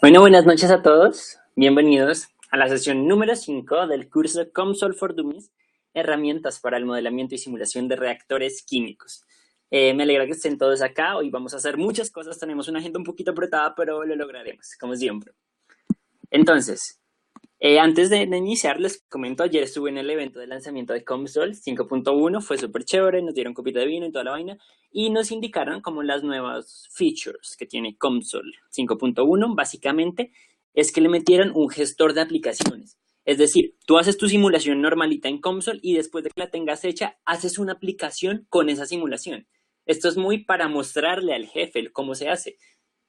Bueno, buenas noches a todos. Bienvenidos a la sesión número 5 del curso COMSOL for Dummies, herramientas para el modelamiento y simulación de reactores químicos. Me alegra que estén todos acá. Hoy vamos a hacer muchas cosas. Tenemos una agenda un poquito apretada, pero lo lograremos, como siempre. Entonces, antes de iniciar, les comento, ayer estuve en el evento de lanzamiento de COMSOL 5.1, fue súper chévere, nos dieron copita de vino y toda la vaina, y nos indicaron como las nuevas features que tiene COMSOL 5.1, básicamente, es que le metieron un gestor de aplicaciones. Es decir, tú haces tu simulación normalita en COMSOL y después de que la tengas hecha, haces una aplicación con esa simulación. Esto es muy para mostrarle al jefe cómo se hace.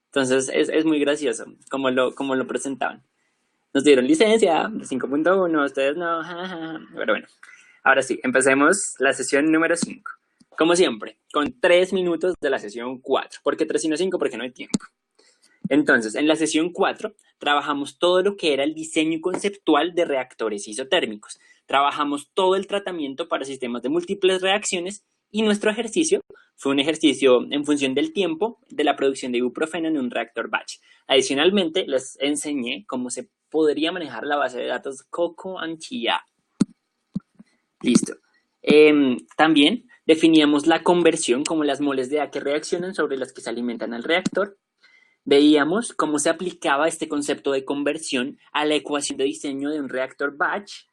Entonces, es muy gracioso como lo presentaban. Nos dieron licencia de 5.1, ustedes no, jajaja. Pero bueno, ahora sí, empecemos la sesión número 5. Como siempre, con 3 minutos de la sesión 4. ¿Por qué 3 y no 5? Porque no hay tiempo. Entonces, en la sesión 4 trabajamos todo lo que era el diseño conceptual de reactores isotérmicos. Trabajamos todo el tratamiento para sistemas de múltiples reacciones y nuestro ejercicio fue un ejercicio en función del tiempo de la producción de ibuprofeno en un reactor batch. Adicionalmente, les enseñé cómo se podría manejar la base de datos Coco and Chia. Listo. También definíamos la conversión como las moles de A que reaccionan sobre las que se alimentan al reactor. Veíamos cómo se aplicaba este concepto de conversión a la ecuación de diseño de un reactor batch.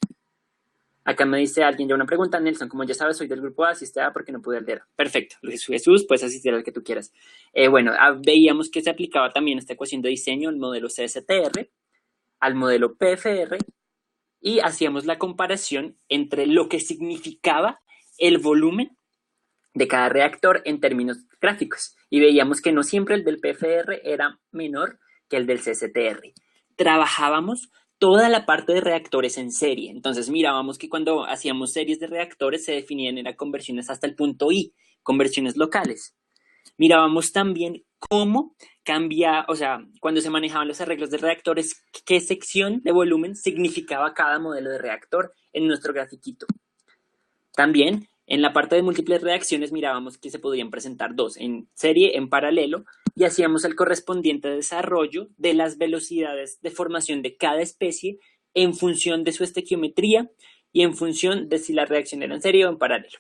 Acá me dice alguien ya una pregunta, Nelson, como ya sabes, soy del grupo A, asiste a porque no pude leer. Perfecto, Jesús, puedes asistir al que tú quieras. Veíamos que se aplicaba también esta ecuación de diseño al modelo CSTR, al modelo PFR, y hacíamos la comparación entre lo que significaba el volumen de cada reactor en términos gráficos. Y veíamos que no siempre el del PFR era menor que el del CSTR. Trabajábamos toda la parte de reactores en serie. Entonces mirábamos que cuando hacíamos series de reactores se definían eran conversiones hasta el punto I, conversiones locales. Mirábamos también cómo cambia, o sea, cuando se manejaban los arreglos de reactores, qué sección de volumen significaba cada modelo de reactor en nuestro grafiquito. También en la parte de múltiples reacciones mirábamos que se podrían presentar dos en serie, en paralelo, y hacíamos el correspondiente desarrollo de las velocidades de formación de cada especie en función de su estequiometría y en función de si la reacción era en serie o en paralelo.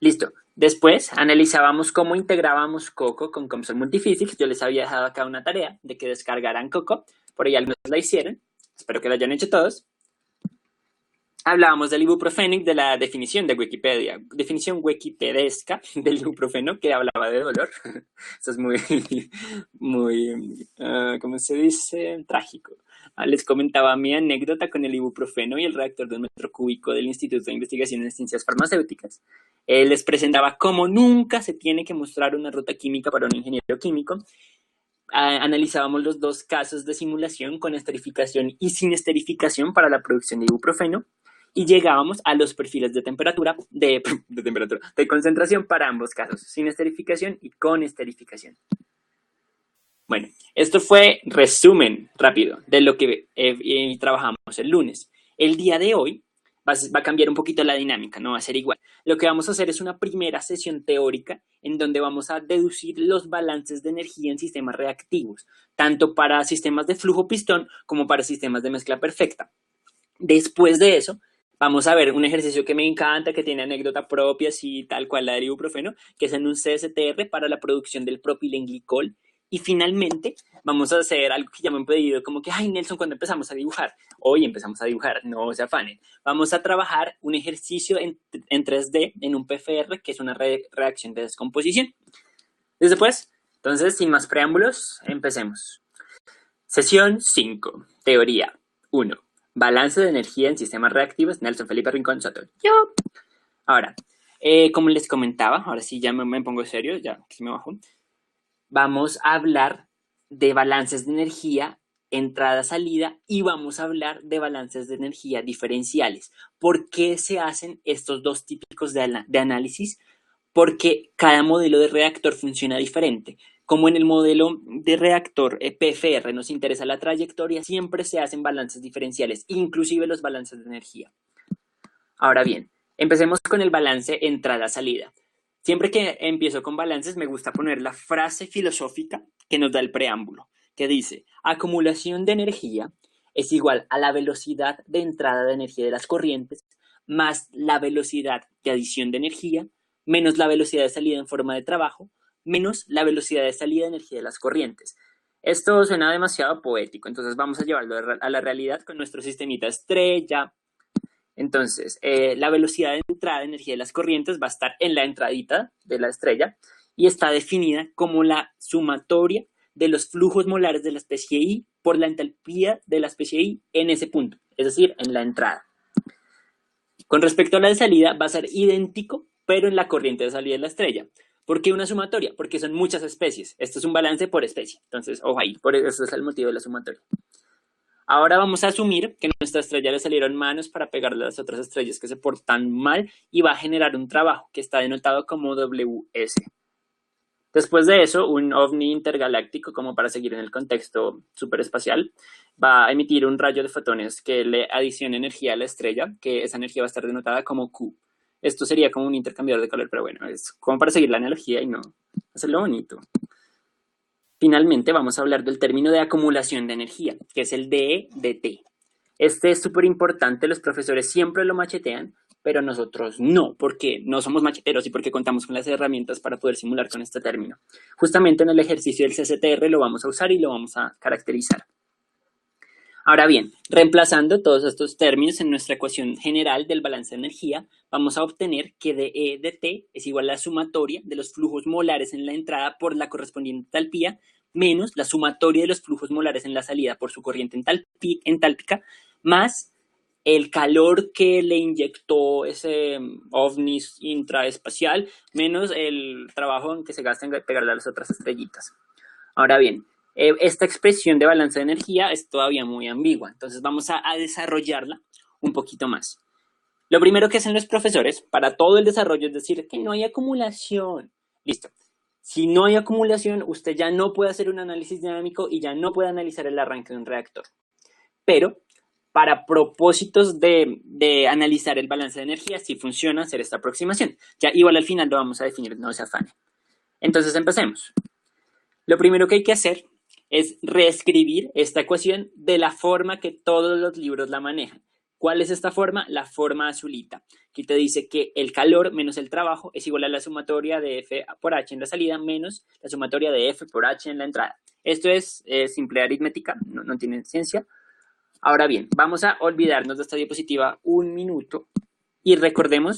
Listo. Después analizábamos cómo integrábamos Coco con COMSOL Multiphysics. Yo les había dejado acá una tarea de que descargaran Coco, por ahí algunos la hicieron. Espero que la hayan hecho todos. Hablábamos del ibuprofeno y de la definición de Wikipedia, definición wikipedesca del ibuprofeno que hablaba de dolor. Eso es ¿cómo se dice? Trágico. Les comentaba mi anécdota con el ibuprofeno y el reactor de un metro cúbico del Instituto de Investigación en Ciencias Farmacéuticas. Les presentaba cómo nunca se tiene que mostrar una ruta química para un ingeniero químico. Analizábamos los dos casos de simulación con esterificación y sin esterificación para la producción de ibuprofeno y llegábamos a los perfiles de temperatura, de concentración para ambos casos, sin esterificación y con esterificación. Bueno, esto fue resumen rápido de lo que trabajamos el lunes. El día de hoy va a cambiar un poquito la dinámica, no va a ser igual. Lo que vamos a hacer es una primera sesión teórica en donde vamos a deducir los balances de energía en sistemas reactivos, tanto para sistemas de flujo pistón como para sistemas de mezcla perfecta. Después de eso, vamos a ver un ejercicio que me encanta, que tiene anécdota propia, así tal cual la del ibuprofeno, que es en un CSTR para la producción del propilenglicol. Y finalmente vamos a hacer algo que ya me han pedido, como que, ay Nelson, cuando empezamos a dibujar, hoy empezamos a dibujar, no se afanen. Vamos a trabajar un ejercicio en 3D en un PFR, que es una reacción de descomposición. ¿Listo pues? Entonces, sin más preámbulos, empecemos. Sesión 5, teoría 1. Balance de energía en sistemas reactivos, Nelson Felipe Rincón Soto. Yo. Ahora, como les comentaba, ahora sí ya me pongo serio, ya aquí me bajo. Vamos a hablar de balances de energía, entrada-salida, y vamos a hablar de balances de energía diferenciales. ¿Por qué se hacen estos dos típicos de análisis? Porque cada modelo de reactor funciona diferente. Como en el modelo de reactor PFR nos interesa la trayectoria, siempre se hacen balances diferenciales, inclusive los balances de energía. Ahora bien, empecemos con el balance entrada-salida. Siempre que empiezo con balances me gusta poner la frase filosófica que nos da el preámbulo. que dice, acumulación de energía es igual a la velocidad de entrada de energía de las corrientes más la velocidad de adición de energía menos la velocidad de salida en forma de trabajo menos la velocidad de salida de energía de las corrientes. Esto suena demasiado poético, entonces vamos a llevarlo a la realidad con nuestro sistemita estrella. Entonces, la velocidad de entrada de energía de las corrientes va a estar en la entradita de la estrella y está definida como la sumatoria de los flujos molares de la especie I por la entalpía de la especie I en ese punto, es decir, en la entrada. Con respecto a la de salida, va a ser idéntico, pero en la corriente de salida de la estrella. ¿Por qué una sumatoria? Porque son muchas especies. Esto es un balance por especie. Entonces, ojo ahí, por eso es el motivo de la sumatoria. Ahora vamos a asumir que a nuestra estrella le salieron manos para pegarle a las otras estrellas que se portan mal y va a generar un trabajo que está denotado como WS. Después de eso, un ovni intergaláctico, como para seguir en el contexto superespacial, va a emitir un rayo de fotones que le adicione energía a la estrella, que esa energía va a estar denotada como Q. Esto sería como un intercambiador de calor, pero bueno, es como para seguir la analogía y no hacerlo bonito. Finalmente, vamos a hablar del término de acumulación de energía, que es el DE/DT. Este es súper importante, los profesores siempre lo machetean, pero nosotros no, porque no somos macheteros y porque contamos con las herramientas para poder simular con este término. Justamente en el ejercicio del CCTR lo vamos a usar y lo vamos a caracterizar. Ahora bien, reemplazando todos estos términos en nuestra ecuación general del balance de energía, vamos a obtener que DE/DT es igual a la sumatoria de los flujos molares en la entrada por la correspondiente entalpía menos la sumatoria de los flujos molares en la salida por su corriente entálpica más el calor que le inyectó ese ovni intraespacial menos el trabajo en que se gasta en pegarle a las otras estrellitas. Ahora bien, esta expresión de balance de energía es todavía muy ambigua, entonces vamos a desarrollarla un poquito más. Lo primero que hacen los profesores para todo el desarrollo es decir que no hay acumulación. Listo. Si no hay acumulación, usted ya no puede hacer un análisis dinámico y ya no puede analizar el arranque de un reactor. Pero para propósitos de analizar el balance de energía, sí funciona hacer esta aproximación. Ya igual al final lo vamos a definir, no se afane. Entonces empecemos. Lo primero que hay que hacer es reescribir esta ecuación de la forma que todos los libros la manejan. ¿Cuál es esta forma? La forma azulita, que te dice que el calor menos el trabajo es igual a la sumatoria de F por H en la salida menos la sumatoria de F por H en la entrada. Esto es simple aritmética, no tiene ciencia. Ahora bien, vamos a olvidarnos de esta diapositiva un minuto y recordemos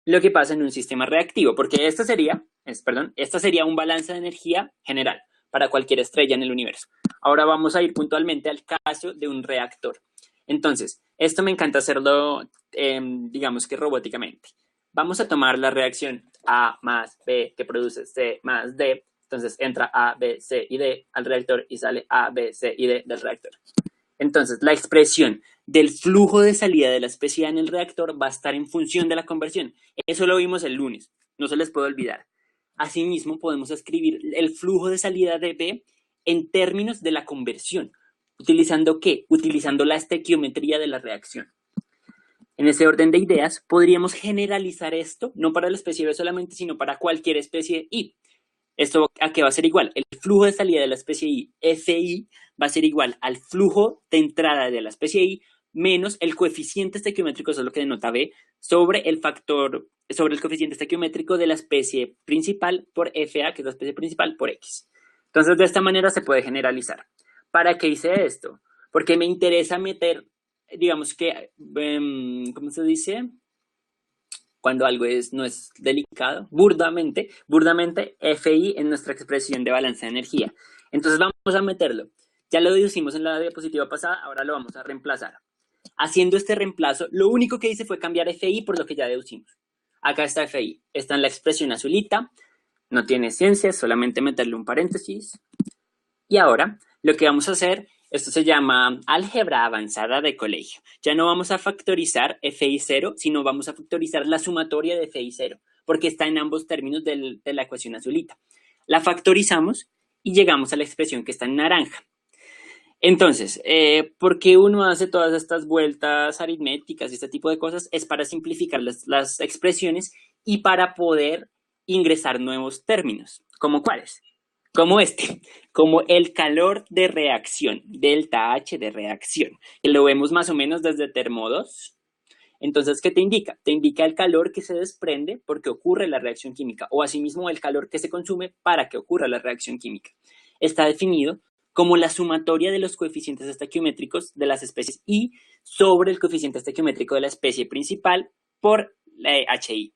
lo que pasa en un sistema reactivo, porque esta sería un balance de energía general para cualquier estrella en el universo. Ahora vamos a ir puntualmente al caso de un reactor. Entonces, esto me encanta hacerlo, digamos que robóticamente. Vamos a tomar la reacción A más B que produce C más D. Entonces entra A, B, C y D al reactor y sale A, B, C y D del reactor. Entonces, la expresión del flujo de salida de la especie A en el reactor va a estar en función de la conversión. Eso lo vimos el lunes, no se les puede olvidar. Asimismo, podemos escribir el flujo de salida de B en términos de la conversión. ¿Utilizando qué? Utilizando la estequiometría de la reacción. En ese orden de ideas, podríamos generalizar esto, no para la especie B solamente, sino para cualquier especie I. ¿Esto a qué va a ser igual? El flujo de salida de la especie I, FI, va a ser igual al flujo de entrada de la especie I menos el coeficiente estequiométrico, eso es lo que denota B, sobre el coeficiente estequiométrico de la especie principal por FA, que es la especie principal, por X. Entonces, de esta manera se puede generalizar. ¿Para qué hice esto? Porque me interesa meter, digamos que, ¿cómo se dice? Cuando algo no es delicado, burdamente FI en nuestra expresión de balance de energía. Entonces vamos a meterlo. Ya lo deducimos en la diapositiva pasada, ahora lo vamos a reemplazar. Haciendo este reemplazo, lo único que hice fue cambiar FI por lo que ya deducimos. Acá está FI, está en la expresión azulita, no tiene ciencia, solamente meterle un paréntesis. Y ahora lo que vamos a hacer, esto se llama álgebra avanzada de colegio. Ya no vamos a factorizar FI0, sino vamos a factorizar la sumatoria de FI0, porque está en ambos términos de la ecuación azulita. La factorizamos y llegamos a la expresión que está en naranja. Entonces, ¿por qué uno hace todas estas vueltas aritméticas y este tipo de cosas? Es para simplificar las expresiones y para poder ingresar nuevos términos. ¿Cómo cuáles? como este, como el calor de reacción, delta H de reacción, que lo vemos más o menos desde termo 2. Entonces, ¿qué te indica? Te indica el calor que se desprende porque ocurre la reacción química, o asimismo el calor que se consume para que ocurra la reacción química. Está definido como la sumatoria de los coeficientes estequiométricos de las especies I sobre el coeficiente estequiométrico de la especie principal por la HI.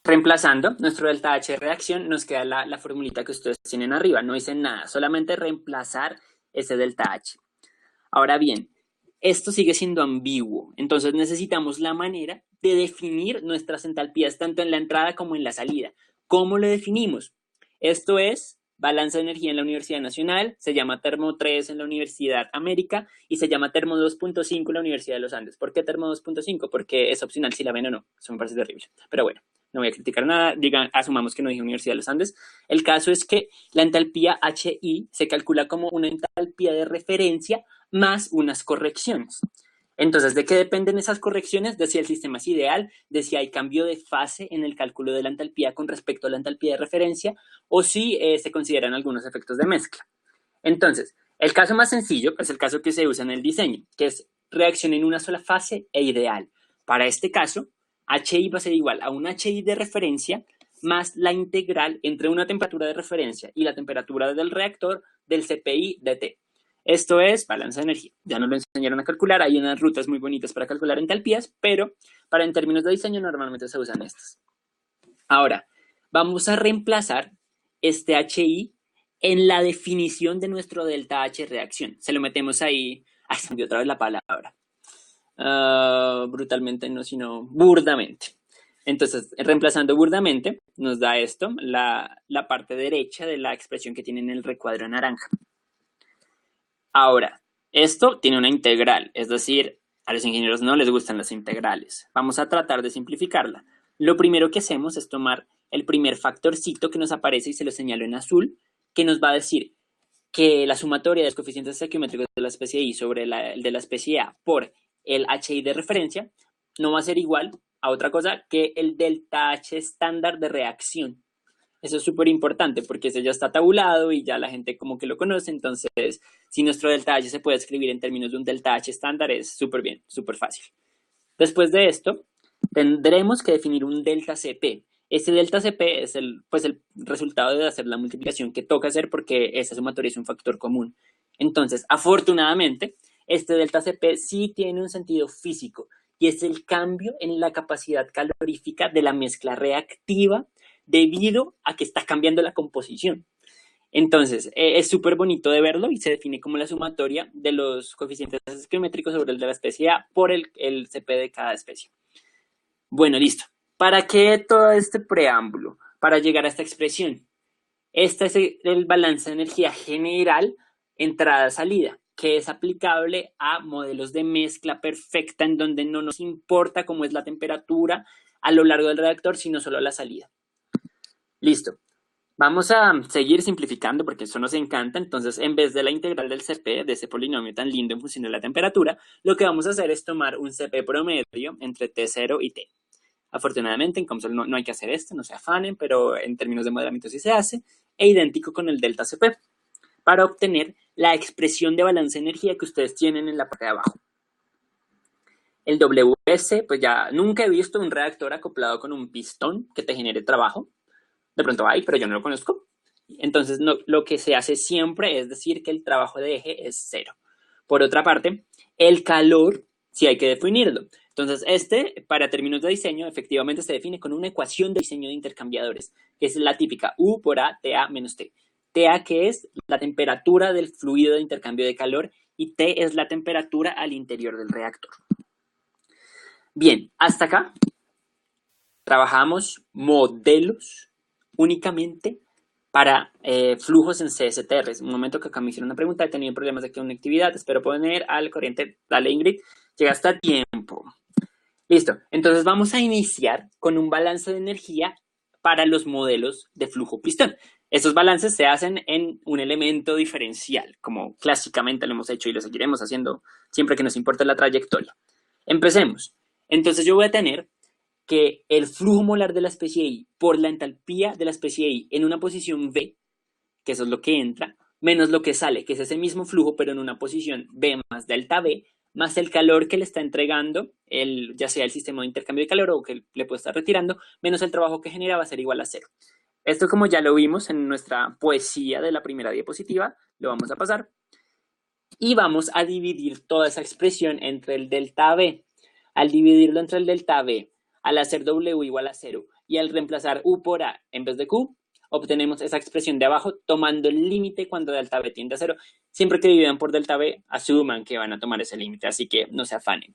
Reemplazando nuestro delta H de reacción, nos queda la formulita que ustedes tienen arriba. No hice nada, solamente reemplazar ese delta H. Ahora bien, esto sigue siendo ambiguo, entonces necesitamos la manera de definir nuestras entalpías tanto en la entrada como en la salida. ¿Cómo lo definimos? Esto es balanza de energía en la Universidad Nacional, se llama termo 3 en la Universidad América y se llama termo 2.5 en la Universidad de los Andes. ¿Por qué termo 2.5? Porque es opcional si la ven o no. Eso me parece terrible. Pero bueno, no voy a criticar nada, asumamos que no dije Universidad de los Andes. El caso es que la entalpía HI se calcula como una entalpía de referencia más unas correcciones. Entonces, ¿de qué dependen esas correcciones? De si el sistema es ideal, de si hay cambio de fase en el cálculo de la entalpía con respecto a la entalpía de referencia, o si se consideran algunos efectos de mezcla. Entonces, el caso más sencillo es el caso que se usa en el diseño, que es reacción en una sola fase e ideal. Para este caso, HI va a ser igual a un HI de referencia más la integral entre una temperatura de referencia y la temperatura del reactor del CPI de T. Esto es balanza de energía. Ya nos lo enseñaron a calcular. Hay unas rutas muy bonitas para calcular entalpías, pero en términos de diseño normalmente se usan estas. Ahora, vamos a reemplazar este HI en la definición de nuestro delta H reacción. Se lo metemos ahí. Ay, se me dio otra vez la palabra. Brutalmente no, sino burdamente. Entonces, reemplazando burdamente, nos da esto, la parte derecha de la expresión que tiene en el recuadro naranja. Ahora, esto tiene una integral, es decir, a los ingenieros no les gustan las integrales. Vamos a tratar de simplificarla. Lo primero que hacemos es tomar el primer factorcito que nos aparece y se lo señalo en azul, que nos va a decir que la sumatoria de los coeficientes estequiométricos de la especie I sobre el de la especie A por el HI de referencia no va a ser igual a otra cosa que el delta H estándar de reacción. Eso es súper importante porque ese ya está tabulado y ya la gente como que lo conoce. Entonces, si nuestro delta H se puede escribir en términos de un delta H estándar, es súper bien, súper fácil. Después de esto, tendremos que definir un delta CP. Este delta CP es el resultado de hacer la multiplicación que toca hacer porque esa sumatoria es un factor común. Entonces, afortunadamente, este delta CP sí tiene un sentido físico y es el cambio en la capacidad calorífica de la mezcla reactiva debido a que está cambiando la composición. Entonces, es súper bonito de verlo y se define como la sumatoria de los coeficientes estequiométricos sobre el de la especie A por el CP de cada especie. Bueno, listo. ¿Para qué todo este preámbulo? Para llegar a esta expresión. Este es el balance de energía general entrada-salida, que es aplicable a modelos de mezcla perfecta en donde no nos importa cómo es la temperatura a lo largo del reactor, sino solo la salida. Listo. Vamos a seguir simplificando porque eso nos encanta. Entonces, en vez de la integral del CP, de ese polinomio tan lindo en función de la temperatura, lo que vamos a hacer es tomar un CP promedio entre T0 y T. Afortunadamente, en COMSOL no hay que hacer esto, no se afanen, pero en términos de modelamiento sí se hace, e idéntico con el delta CP, para obtener la expresión de balance de energía que ustedes tienen en la parte de abajo. El WS, pues ya nunca he visto un reactor acoplado con un pistón que te genere trabajo. De pronto hay, pero yo no lo conozco. Entonces, lo que se hace siempre es decir que el trabajo de eje es 0. Por otra parte, el calor sí hay que definirlo. Entonces, para términos de diseño, efectivamente se define con una ecuación de diseño de intercambiadores, que es la típica U por A, TA menos T. TA, que es la temperatura del fluido de intercambio de calor, y T es la temperatura al interior del reactor. Bien, hasta acá trabajamos modelos únicamente para flujos en CSTR. Un momento que acá me hicieron una pregunta, he tenido problemas de conectividad, espero poner al corriente. Dale, Ingrid, llega hasta tiempo. Listo, entonces vamos a iniciar con un balance de energía para los modelos de flujo pistón. Estos balances se hacen en un elemento diferencial, como clásicamente lo hemos hecho y lo seguiremos haciendo siempre que nos importe la trayectoria. Empecemos. Entonces yo voy a tener que el flujo molar de la especie I por la entalpía de la especie I en una posición V, que eso es lo que entra, menos lo que sale, que es ese mismo flujo, pero en una posición V más delta V, más el calor que le está entregando, ya sea el sistema de intercambio de calor o que le puede estar retirando, menos el trabajo que genera va a ser igual a cero. Esto, como ya lo vimos en nuestra poesía de la primera diapositiva, lo vamos a pasar. Y vamos a dividir toda esa expresión entre el delta V. Al dividirlo entre el delta V, al hacer W igual a 0 y al reemplazar U por A en vez de Q, obtenemos esa expresión de abajo tomando el límite cuando delta V tiende a 0. Siempre que dividan por delta V, asuman que van a tomar ese límite, así que no se afanen.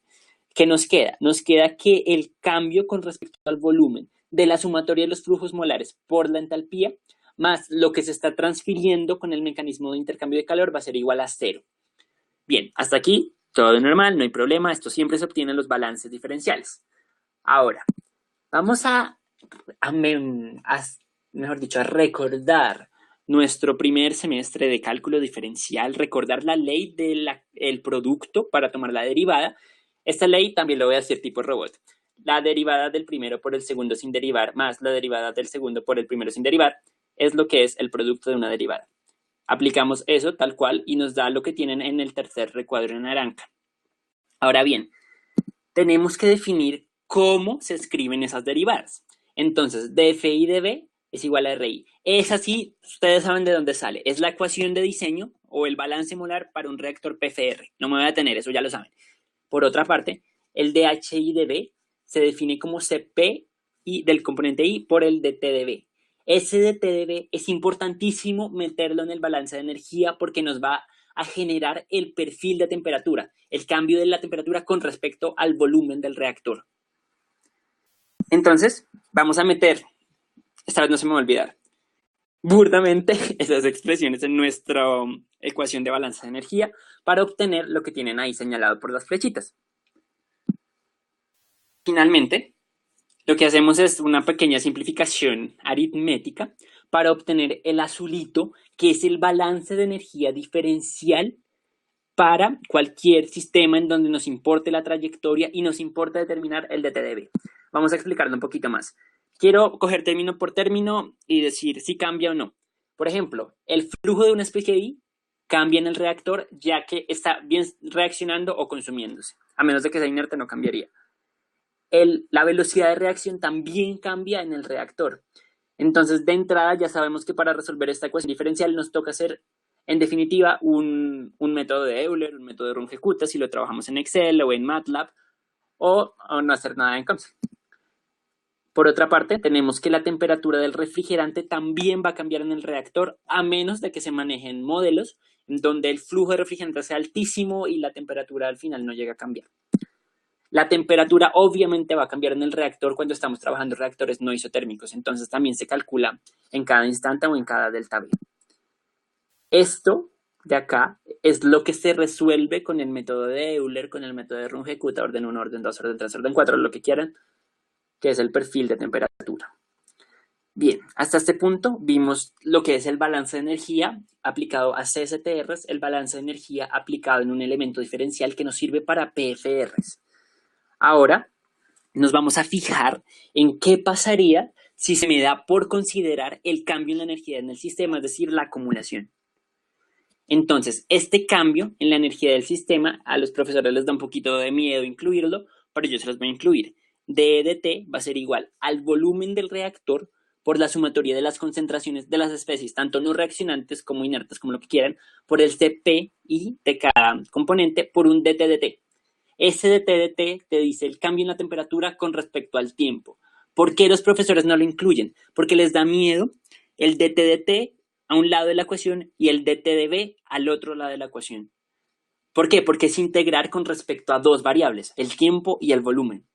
¿Qué nos queda? Nos queda que el cambio con respecto al volumen de la sumatoria de los flujos molares por la entalpía más lo que se está transfiriendo con el mecanismo de intercambio de calor va a ser igual a 0. Bien, hasta aquí todo normal, no hay problema, esto siempre se obtiene en los balances diferenciales. Ahora, vamos mejor dicho, a recordar nuestro primer semestre de cálculo diferencial, recordar la ley del producto para tomar la derivada. Esta ley también lo voy a hacer tipo robot. La derivada del primero por el segundo sin derivar más la derivada del segundo por el primero sin derivar es lo que es el producto de una derivada. Aplicamos eso tal cual y nos da lo que tienen en el tercer recuadro en naranja. Ahora bien, tenemos que definir cómo se escriben esas derivadas. Entonces, dFi dV es igual a RI. Es así, ustedes saben de dónde sale. Es la ecuación de diseño o el balance molar para un reactor PFR. No me voy a detener, eso ya lo saben. Por otra parte, el dHi dV se define como Cp del componente I por el dt dV. Ese dt dV es importantísimo meterlo en el balance de energía porque nos va a generar el perfil de temperatura, el cambio de la temperatura con respecto al volumen del reactor. Entonces, vamos a meter, esta vez no se me va a olvidar, burdamente esas expresiones en nuestra ecuación de balance de energía para obtener lo que tienen ahí señalado por las flechitas. Finalmente, lo que hacemos es una pequeña simplificación aritmética para obtener el azulito, que es el balance de energía diferencial para cualquier sistema en donde nos importe la trayectoria y nos importa determinar el dTdV. Vamos a explicarlo un poquito más. Quiero coger término por término y decir si cambia o no. Por ejemplo, el flujo de una especie I cambia en el reactor ya que está bien reaccionando o consumiéndose. A menos de que sea inerte no cambiaría. La velocidad de reacción también cambia en el reactor. Entonces, de entrada ya sabemos que para resolver esta ecuación diferencial nos toca hacer, en definitiva, un método de Euler, un método de Runge-Kutta, si lo trabajamos en Excel o en MATLAB, o no hacer nada en COMSOL. Por otra parte, tenemos que la temperatura del refrigerante también va a cambiar en el reactor, a menos de que se manejen modelos donde el flujo de refrigerante sea altísimo y la temperatura al final no llegue a cambiar. La temperatura obviamente va a cambiar en el reactor cuando estamos trabajando en reactores no isotérmicos, entonces también se calcula en cada instante o en cada delta V. Esto de acá es lo que se resuelve con el método de Euler, con el método de Runge-Kutta, orden 1, orden 2, orden 3, orden 4, lo que quieran, que es el perfil de temperatura. Bien, hasta este punto vimos lo que es el balance de energía aplicado a CSTRs, el balance de energía aplicado en un elemento diferencial que nos sirve para PFRs. Ahora nos vamos a fijar en qué pasaría si se me da por considerar el cambio en la energía en el sistema, es decir, la acumulación. Entonces, este cambio en la energía del sistema a los profesores les da un poquito de miedo incluirlo, pero yo se los voy a incluir. D de T va a ser igual al volumen del reactor por la sumatoria de las concentraciones de las especies, tanto no reaccionantes como inertes, como lo que quieran, por el CPI de cada componente por un dt dt. Ese dt te dice el cambio en la temperatura con respecto al tiempo. ¿Por qué los profesores no lo incluyen? Porque les da miedo el dt a un lado de la ecuación y el dTdV al otro lado de la ecuación. ¿Por qué? Porque es integrar con respecto a dos variables, el tiempo y el volumen.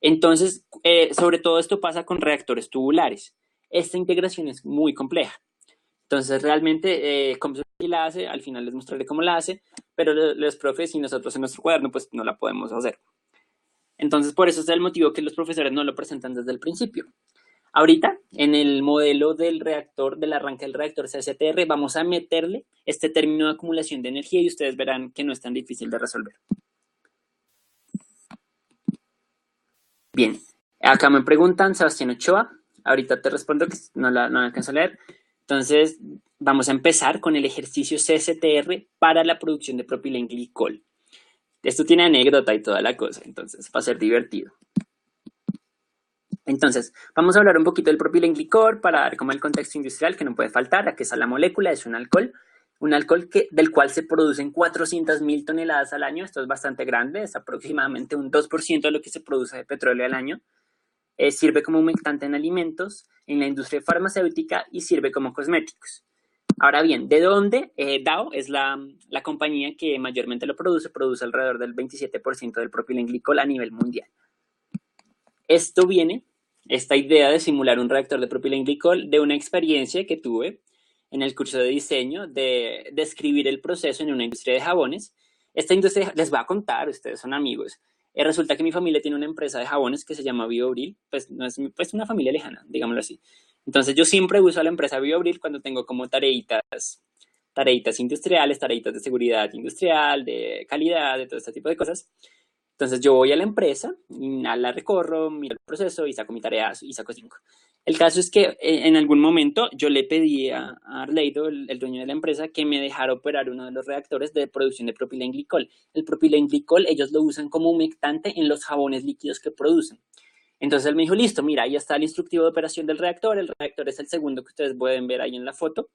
Entonces, sobre todo esto pasa con reactores tubulares. Esta integración es muy compleja. Entonces, realmente, como se la hace, al final les mostraré cómo la hace, pero los profes y nosotros en nuestro cuaderno, pues no la podemos hacer. Entonces, por eso es el motivo que los profesores no lo presentan desde el principio. Ahorita, en el modelo del reactor, del arranque del reactor CSTR, vamos a meterle este término de acumulación de energía y ustedes verán que no es tan difícil de resolver. Bien, Acá me preguntan, Sebastián Ochoa, ahorita te respondo que no la alcanzo a leer. Entonces, vamos a empezar con el ejercicio CSTR para la producción de propilenglicol. Esto tiene anécdota y toda la cosa, entonces va a ser divertido. Entonces, vamos a hablar un poquito del propilenglicol para dar como el contexto industrial que no puede faltar. Aquí está la molécula, es un alcohol del cual se producen 400.000 toneladas al año. Esto es bastante grande, es aproximadamente un 2% de lo que se produce de petróleo al año. Sirve como humectante en alimentos, en la industria farmacéutica y sirve como cosméticos. Ahora bien, ¿de dónde? Dow es la compañía que mayormente lo produce alrededor del 27% del propilenglicol a nivel mundial. Esto viene, esta idea de simular un reactor de propilenglicol, de una experiencia que tuve en el curso de diseño de describir el proceso en una industria de jabones. Esta industria, les voy a contar, ustedes son amigos. Resulta que mi familia tiene una empresa de jabones que se llama BioBril, pues no es pues una familia lejana, digámoslo así. Entonces yo siempre uso a la empresa BioBril cuando tengo como tareitas industriales, tareitas de seguridad industrial, de calidad, de todo este tipo de cosas. Entonces yo voy a la empresa, la recorro, miro el proceso y saco mi tarea y saco 5. El caso es que en algún momento yo le pedí a Arleido, el dueño de la empresa, que me dejara operar uno de los reactores de producción de propilenglicol. El propilenglicol ellos lo usan como humectante en los jabones líquidos que producen. Entonces él me dijo, listo, mira, ahí está el instructivo de operación del reactor. El reactor es el segundo que ustedes pueden ver ahí en la foto.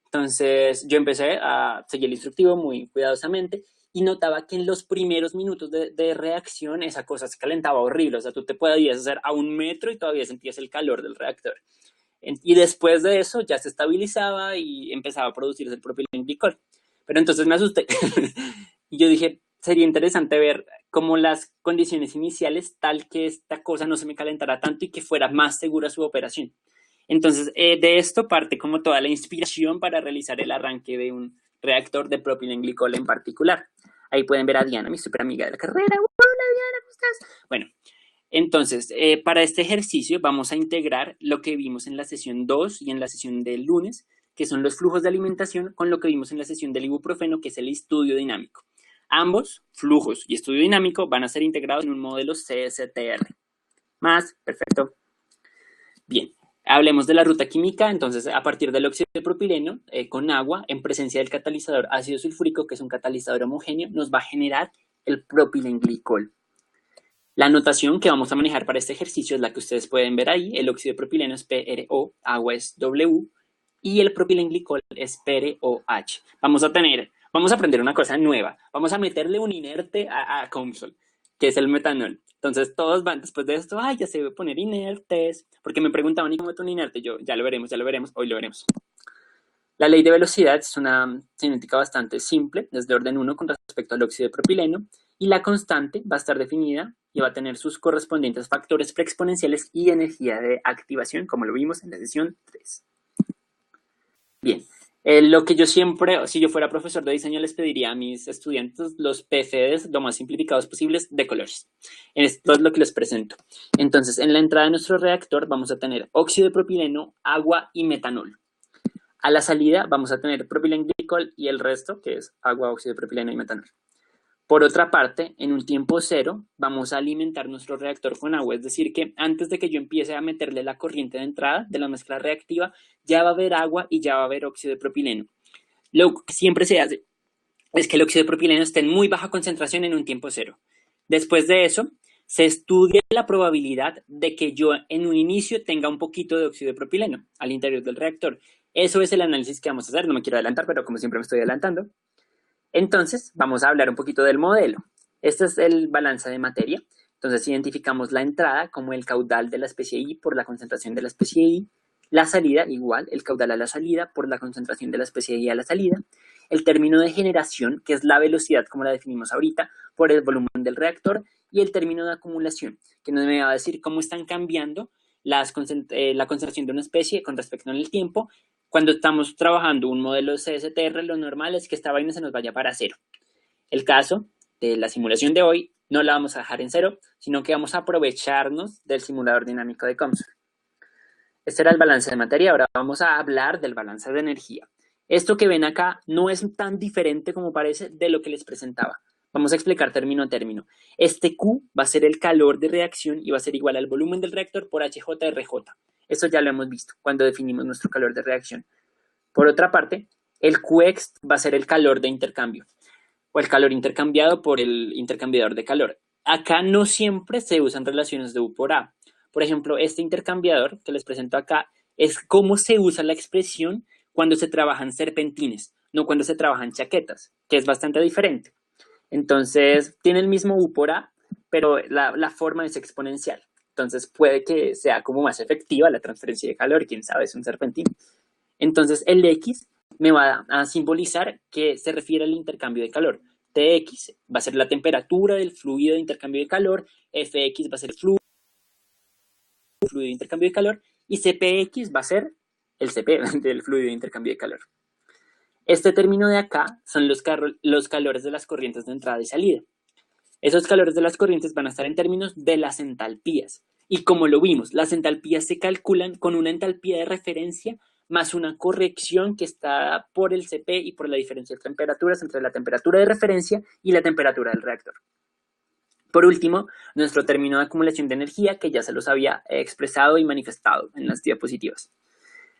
Entonces yo empecé a seguir el instructivo muy cuidadosamente y notaba que en los primeros minutos de reacción esa cosa se calentaba horrible. O sea, tú te podías hacer a 1 metro y todavía sentías el calor del reactor. Y después de eso ya se estabilizaba y empezaba a producirse el propilenglicol. Pero entonces me asusté y yo dije, sería interesante ver cómo las condiciones iniciales tal que esta cosa no se me calentara tanto y que fuera más segura su operación. Entonces, de esto parte como toda la inspiración para realizar el arranque de un reactor de propilenglicol en particular. Ahí pueden ver a Diana, mi super amiga de la carrera. Hola Diana, ¿cómo estás? Bueno, entonces, para este ejercicio vamos a integrar lo que vimos en la sesión 2 y en la sesión del lunes, que son los flujos de alimentación, con lo que vimos en la sesión del ibuprofeno, que es el estudio dinámico. Ambos, flujos y estudio dinámico, van a ser integrados en un modelo CSTR. Más, perfecto. Bien, hablemos de la ruta química. Entonces, a partir del óxido de propileno con agua, en presencia del catalizador ácido sulfúrico, que es un catalizador homogéneo, nos va a generar el propilenglicol. La notación que vamos a manejar para este ejercicio es la que ustedes pueden ver ahí. El óxido de propileno es PRO, agua es W y el propilenglicol es PROH. Vamos a aprender una cosa nueva. Vamos a meterle un inerte a Comsol, que es el metanol. Entonces todos van después de esto, ay, ya se debe poner inertes, porque me preguntaban, ¿y cómo meto un inerte? Yo, ya lo veremos, hoy lo veremos. La ley de velocidad es una cinética bastante simple, es de orden 1 con respecto al óxido de propileno, y la constante va a estar definida y va a tener sus correspondientes factores preexponenciales y energía de activación, como lo vimos en la sesión 3. Bien, lo que yo siempre, si yo fuera profesor de diseño, les pediría a mis estudiantes los PFDs lo más simplificados posibles de colores. Esto es lo que les presento. Entonces, en la entrada de nuestro reactor vamos a tener óxido de propileno, agua y metanol. A la salida vamos a tener propilenglicol y el resto, que es agua, óxido de propileno y metanol. Por otra parte, en un tiempo cero, vamos a alimentar nuestro reactor con agua. Es decir, que antes de que yo empiece a meterle la corriente de entrada de la mezcla reactiva, ya va a haber agua y ya va a haber óxido de propileno. Lo que siempre se hace es que el óxido de propileno esté en muy baja concentración en un tiempo cero. Después de eso, se estudia la probabilidad de que yo en un inicio tenga un poquito de óxido de propileno al interior del reactor. Eso es el análisis que vamos a hacer. No me quiero adelantar, pero como siempre me estoy adelantando. Entonces, vamos a hablar un poquito del modelo. Este es el balance de materia. Entonces, identificamos la entrada como el caudal de la especie I por la concentración de la especie I. La salida, igual, el caudal a la salida por la concentración de la especie I a la salida. El término de generación, que es la velocidad como la definimos ahorita, por el volumen del reactor. Y el término de acumulación, que nos va a decir cómo están cambiando la concentración de una especie con respecto en el tiempo. Cuando estamos trabajando un modelo CSTR, lo normal es que esta vaina se nos vaya para cero. El caso de la simulación de hoy no la vamos a dejar en cero, sino que vamos a aprovecharnos del simulador dinámico de COMSOL. Este era el balance de materia, ahora vamos a hablar del balance de energía. Esto que ven acá no es tan diferente como parece de lo que les presentaba. Vamos a explicar término a término. Este Q va a ser el calor de reacción y va a ser igual al volumen del reactor por HJRJ. Eso ya lo hemos visto cuando definimos nuestro calor de reacción. Por otra parte, el Qx va a ser el calor de intercambio o el calor intercambiado por el intercambiador de calor. Acá no siempre se usan relaciones de U por A. Por ejemplo, este intercambiador que les presento acá es cómo se usa la expresión cuando se trabajan serpentines, no cuando se trabajan chaquetas, que es bastante diferente. Entonces, tiene el mismo U por A, pero la forma es exponencial. Entonces, puede que sea como más efectiva la transferencia de calor, quién sabe, es un serpentín. Entonces, el X me va a simbolizar que se refiere al intercambio de calor. Tx va a ser la temperatura del fluido de intercambio de calor, Fx va a ser el fluido de intercambio de calor y Cpx va a ser el Cp del fluido de intercambio de calor. Este término de acá son los calores de las corrientes de entrada y salida. Esos calores de las corrientes van a estar en términos de las entalpías. Y como lo vimos, las entalpías se calculan con una entalpía de referencia más una corrección que está por el Cp y por la diferencia de temperaturas entre la temperatura de referencia y la temperatura del reactor. Por último, nuestro término de acumulación de energía, que ya se los había expresado y manifestado en las diapositivas.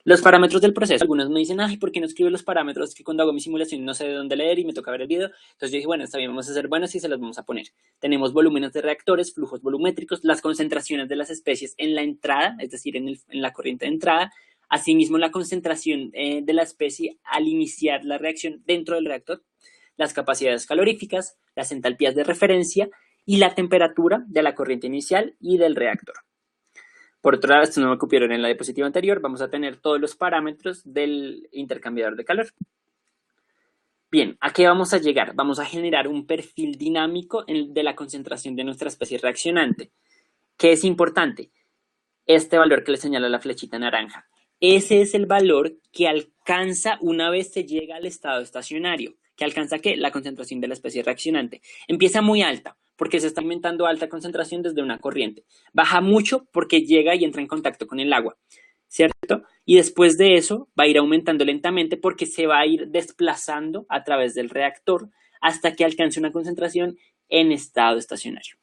Los parámetros del proceso, algunos me dicen, ay, ¿por qué no escribo los parámetros? Que cuando hago mi simulación no sé de dónde leer y me toca ver el video. Entonces yo dije, bueno, está bien, vamos a ser buenos y se los vamos a poner. Tenemos volúmenes de reactores, flujos volumétricos, las concentraciones de las especies en la entrada, es decir, en la corriente de entrada. Asimismo, la concentración de la especie al iniciar la reacción dentro del reactor, las capacidades caloríficas, las entalpías de referencia y la temperatura de la corriente inicial y del reactor. Por otro lado, esto no me copiaron en la diapositiva anterior, vamos a tener todos los parámetros del intercambiador de calor. Bien, ¿a qué vamos a llegar? Vamos a generar un perfil dinámico de la concentración de nuestra especie reaccionante. ¿Qué es importante? Este valor que le señala la flechita naranja. Ese es el valor que alcanza una vez se llega al estado estacionario. ¿Que alcanza qué? La concentración de la especie reaccionante. Empieza muy alta, porque se está aumentando alta concentración desde una corriente. Baja mucho porque llega y entra en contacto con el agua, ¿cierto? Y después de eso va a ir aumentando lentamente porque se va a ir desplazando a través del reactor hasta que alcance una concentración en estado estacionario.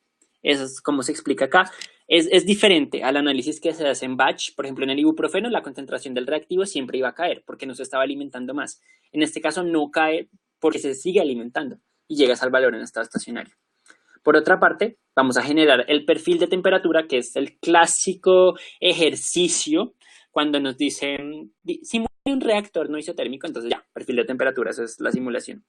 Eso es como se explica acá. Es diferente al análisis que se hace en batch. Por ejemplo, en el ibuprofeno la concentración del reactivo siempre iba a caer porque no se estaba alimentando más. En este caso no cae porque se sigue alimentando y llegas al valor en estado estacionario. Por otra parte, vamos a generar el perfil de temperatura, que es el clásico ejercicio cuando nos dicen simule un reactor no isotérmico, entonces ya, perfil de temperatura, eso es la simulación.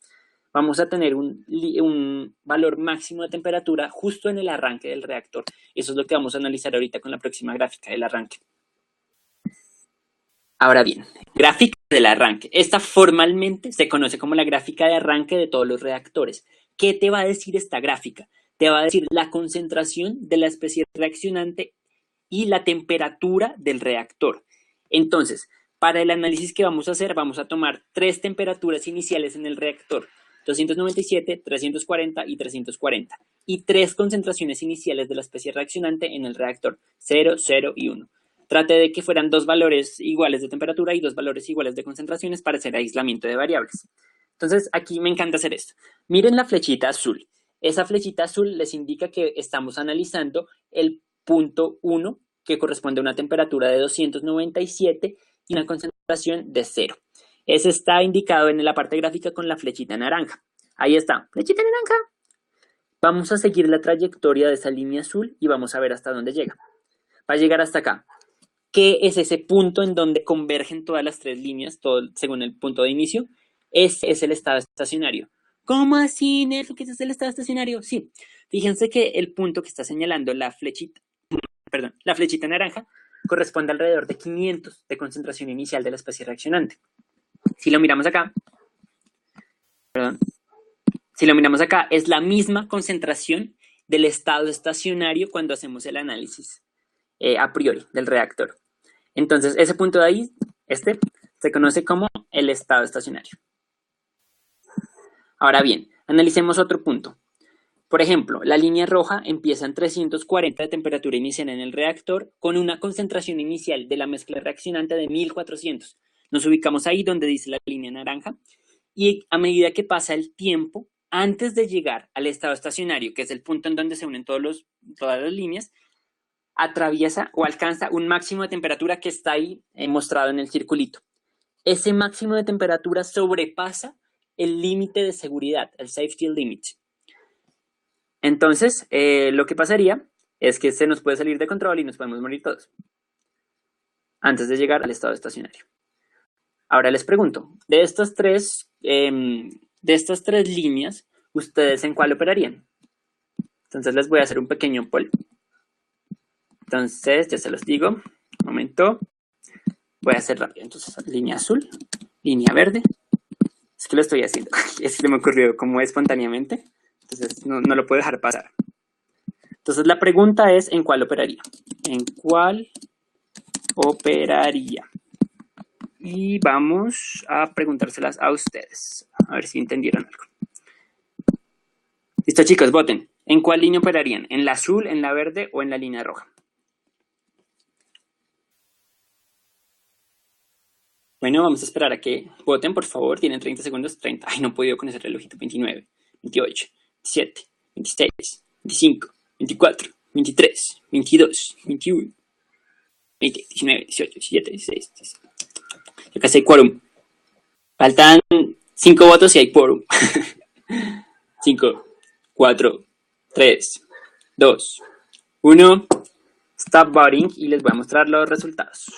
Vamos a tener un valor máximo de temperatura justo en el arranque del reactor. Eso es lo que vamos a analizar ahorita con la próxima gráfica del arranque. Ahora bien, gráfica del arranque. Esta formalmente se conoce como la gráfica de arranque de todos los reactores. ¿Qué te va a decir esta gráfica? Te va a decir la concentración de la especie reaccionante y la temperatura del reactor. Entonces, para el análisis que vamos a hacer, vamos a tomar tres temperaturas iniciales en el reactor. 297, 340 y 340. Y tres concentraciones iniciales de la especie reaccionante en el reactor, 0, 0 y 1. Trate de que fueran dos valores iguales de temperatura y dos valores iguales de concentraciones para hacer aislamiento de variables. Entonces, aquí me encanta hacer esto. Miren la flechita azul. Esa flechita azul les indica que estamos analizando el punto 1, que corresponde a una temperatura de 297 y una concentración de 0. Ese está indicado en la parte gráfica con la flechita naranja. Ahí está, flechita naranja. Vamos a seguir la trayectoria de esa línea azul y vamos a ver hasta dónde llega. Va a llegar hasta acá. ¿Qué es ese punto en donde convergen todas las tres líneas, todo según el punto de inicio? Ese es el estado estacionario. ¿Cómo así, Nelson, que ese es el estado estacionario? Sí, fíjense que el punto que está señalando la flechita naranja corresponde alrededor de 500 de concentración inicial de la especie reaccionante. Si lo miramos acá, es la misma concentración del estado estacionario cuando hacemos el análisis a priori del reactor. Entonces, ese punto de ahí, se conoce como el estado estacionario. Ahora bien, analicemos otro punto. Por ejemplo, la línea roja empieza en 340 de temperatura inicial en el reactor con una concentración inicial de la mezcla reaccionante de 1400. Nos ubicamos ahí donde dice la línea naranja y a medida que pasa el tiempo, antes de llegar al estado estacionario, que es el punto en donde se unen todas las líneas, atraviesa o alcanza un máximo de temperatura que está ahí mostrado en el circulito. Ese máximo de temperatura sobrepasa el límite de seguridad, el safety limit. Entonces, lo que pasaría es que se nos puede salir de control y nos podemos morir todos antes de llegar al estado estacionario. Ahora les pregunto, de estas tres líneas, ¿ustedes en cuál operarían? Entonces les voy a hacer un pequeño poll. Entonces, ya se los digo. Un momento. Voy a hacer rápido. Entonces, línea azul, línea verde. Es que lo estoy haciendo. Se me ocurrió como espontáneamente. Entonces, no lo puedo dejar pasar. Entonces, la pregunta es, ¿en cuál operaría? ¿En cuál operaría? Y vamos a preguntárselas a ustedes. A ver si entendieron algo. Listo, chicos, voten. ¿En cuál línea operarían? ¿En la azul, en la verde o en la línea roja? Bueno, vamos a esperar a que voten, por favor. Tienen 30 segundos. 30. Ay, no he podido con ese relojito. 29, 28, 27, 26, 25, 24, 23, 22, 21, 20, 19, 18, 17, 16, 17. Ya casi hay quórum. Faltan 5 votos y hay quórum. 5, 4, 3, 2, 1. Stop voting y les voy a mostrar los resultados.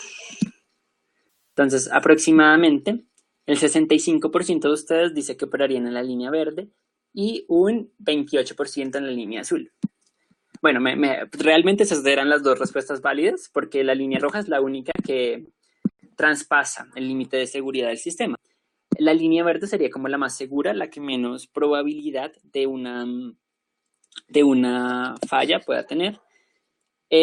Entonces, aproximadamente el 65% de ustedes dice que operarían en la línea verde y un 28% en la línea azul. Bueno, realmente esas eran las dos respuestas válidas porque la línea roja es la única que traspasa el límite de seguridad del sistema. La línea verde sería como la más segura, la que menos probabilidad de una falla pueda tener.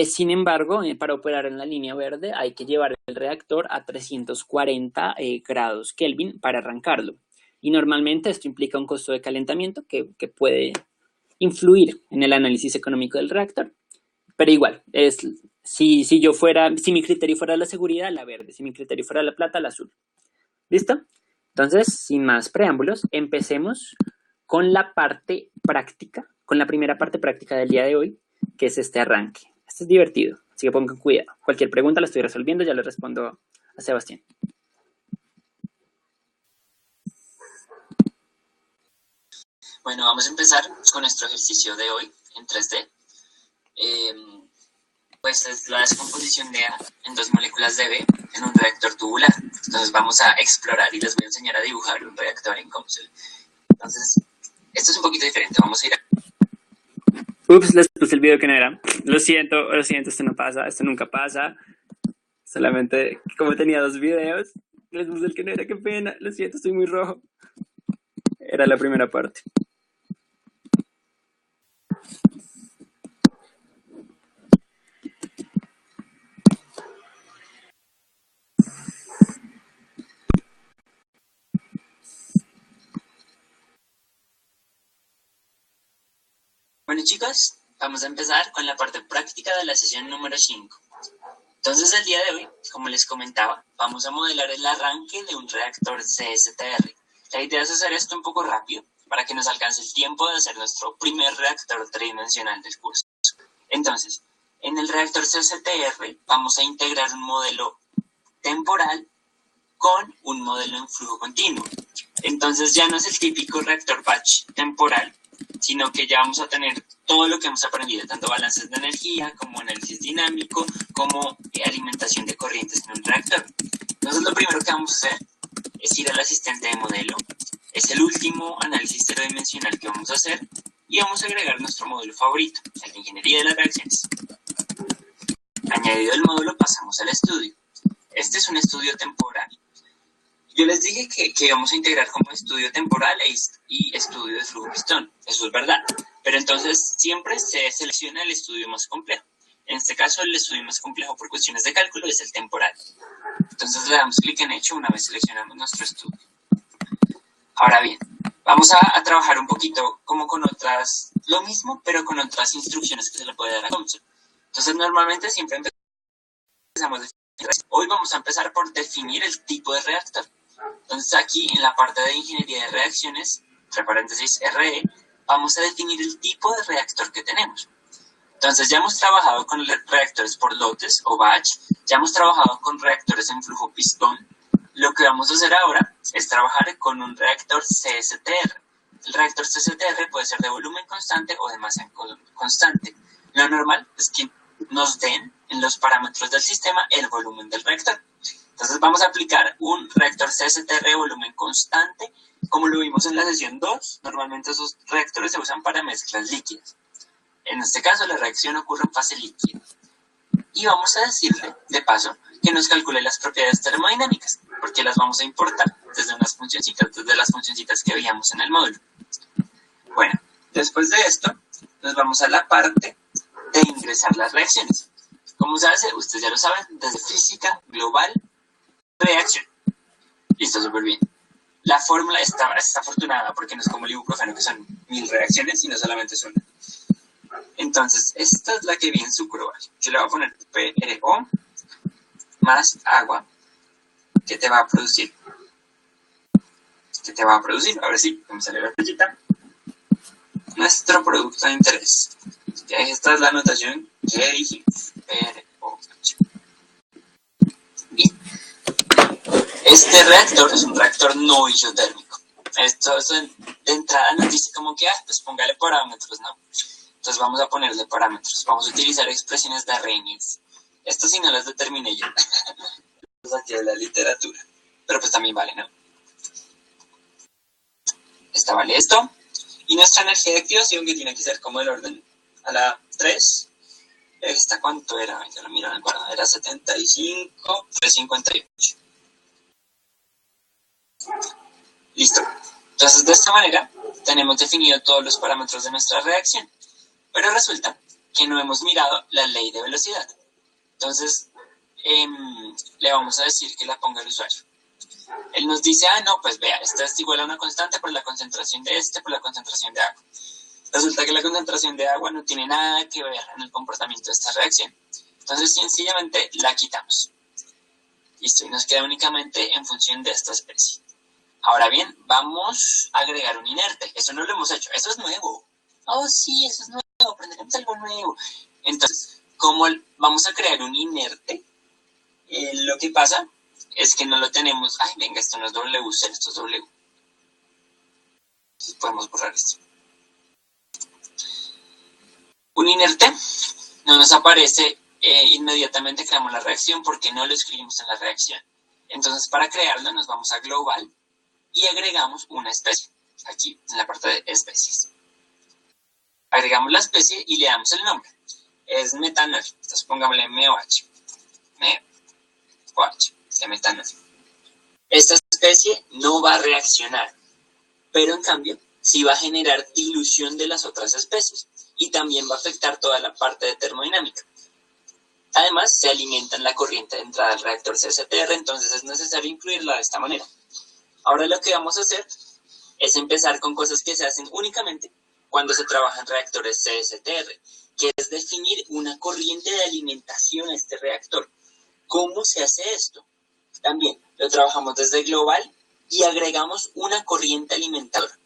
Sin embargo, para operar en la línea verde hay que llevar el reactor a 340 grados Kelvin para arrancarlo. Y normalmente esto implica un costo de calentamiento que puede influir en el análisis económico del reactor. Pero igual, si mi criterio fuera la seguridad, la verde. Si mi criterio fuera la plata, la azul. ¿Listo? Entonces, sin más preámbulos, empecemos con la parte práctica, con la primera parte práctica del día de hoy, que es este arranque. Esto es divertido, así que pongan cuidado. Cualquier pregunta la estoy resolviendo, ya le respondo a Sebastián. Bueno, vamos a empezar con nuestro ejercicio de hoy en 3D. Pues es la descomposición de A en dos moléculas de B en un reactor tubular. Entonces vamos a explorar y les voy a enseñar a dibujar un reactor en COMSOL. Entonces, esto es un poquito diferente. Vamos a ir a... Ups, les puse el video que no era. Lo siento, esto no pasa, esto nunca pasa. Solamente, como tenía 2 videos, les puse el que no era, qué pena. Lo siento, estoy muy rojo. Era la primera parte. Bueno, chicos, vamos a empezar con la parte práctica de la sesión número 5. Entonces, el día de hoy, como les comentaba, vamos a modelar el arranque de un reactor CSTR. La idea es hacer esto un poco rápido para que nos alcance el tiempo de hacer nuestro primer reactor tridimensional del curso. Entonces, en el reactor CSTR vamos a integrar un modelo temporal con un modelo en flujo continuo. Entonces ya no es el típico reactor batch temporal, sino que ya vamos a tener todo lo que hemos aprendido, tanto balances de energía, como análisis dinámico, como alimentación de corrientes en un reactor. Entonces lo primero que vamos a hacer es ir al asistente de modelo. Es el último análisis tridimensional que vamos a hacer y vamos a agregar nuestro módulo favorito, el de ingeniería de las reacciones. Añadido el módulo, pasamos al estudio. Este es un estudio temporal. Yo les dije que vamos a integrar como estudio temporal y estudio de flujo pistón. Eso es verdad. Pero entonces siempre se selecciona el estudio más complejo. En este caso, el estudio más complejo por cuestiones de cálculo es el temporal. Entonces le damos clic en hecho una vez seleccionamos nuestro estudio. Ahora bien, vamos a trabajar un poquito como con otras, lo mismo, pero con otras instrucciones que se le puede dar a COMSOL. Entonces normalmente siempre empezamos de... Hoy vamos a empezar por definir el tipo de reactor. Entonces aquí en la parte de ingeniería de reacciones entre paréntesis RE, vamos a definir el tipo de reactor que tenemos. Entonces ya hemos trabajado con reactores por lotes o batch, ya hemos trabajado con reactores en flujo pistón. Lo que vamos a hacer ahora es trabajar con un reactor CSTR. El reactor CSTR puede ser de volumen constante o de masa constante. Lo normal es que nos den en los parámetros del sistema el volumen del reactor. Entonces vamos a aplicar un reactor CSTR de volumen constante, como lo vimos en la sesión 2. Normalmente esos reactores se usan para mezclas líquidas. En este caso la reacción ocurre en fase líquida. Y vamos a decirle, de paso, que nos calcule las propiedades termodinámicas, porque las vamos a importar desde las funcioncitas que veíamos en el módulo. Bueno, después de esto, nos vamos a la parte de ingresar las reacciones. Como se hace, ustedes ya lo saben, desde física global, reacción. Listo, súper bien. La fórmula está afortunada porque no es como el ibuprofeno, que son 1000 reacciones, sino solamente es una. Entonces, esta es la que viene en su global. Yo le voy a poner PRO más agua que te va a producir. Ahora sí, vamos a leer la flechita. Nuestro producto de interés. Ya esta es la anotación que dijimos. PROH. Bien. Este reactor es un reactor no isotérmico. Esto de entrada nos dice como que, pues póngale parámetros, ¿no? Entonces vamos a ponerle parámetros. Vamos a utilizar expresiones de Arrhenius. Esto sí no las determiné yo. Lo saqué de la literatura. Pero pues también vale, ¿no? Esta vale esto. Y nuestra energía de activación, que tiene que ser como el orden a la 3. ¿Esta cuánto era? Ya lo miro en el cuaderno. Era 75, 358. Listo. Entonces de esta manera tenemos definido todos los parámetros de nuestra reacción. Pero resulta que no hemos mirado la ley de velocidad. Entonces, le vamos a decir que la ponga el usuario. Él nos dice, no, pues vea, esta es igual a una constante por la concentración de por la concentración de agua. Resulta que la concentración de agua no tiene nada que ver en el comportamiento de esta reacción. Entonces, sencillamente la quitamos. Listo, y nos queda únicamente en función de esta especie. Ahora bien, vamos a agregar un inerte. Eso no lo hemos hecho, eso es nuevo. Oh, sí, eso es nuevo, aprenderemos algo nuevo. Entonces, como vamos a crear un inerte, lo que pasa es que no lo tenemos. Ay, venga, esto no es WC, esto es W. Entonces podemos borrar esto. Un inerte no nos aparece inmediatamente creamos la reacción porque no lo escribimos en la reacción. Entonces, para crearlo nos vamos a global y agregamos una especie, aquí en la parte de especies. Agregamos la especie y le damos el nombre. Es metanol. Entonces pongámosle MOH. MOH de metanol. Esta especie no va a reaccionar, pero en cambio sí va a generar dilución de las otras especies y también va a afectar toda la parte de termodinámica. Además, se alimenta en la corriente de entrada del reactor CSTR, entonces es necesario incluirla de esta manera. Ahora lo que vamos a hacer es empezar con cosas que se hacen únicamente cuando se trabaja en reactores CSTR, que es definir una corriente de alimentación a este reactor. ¿Cómo se hace esto? También lo trabajamos desde global y agregamos una corriente alimentadora.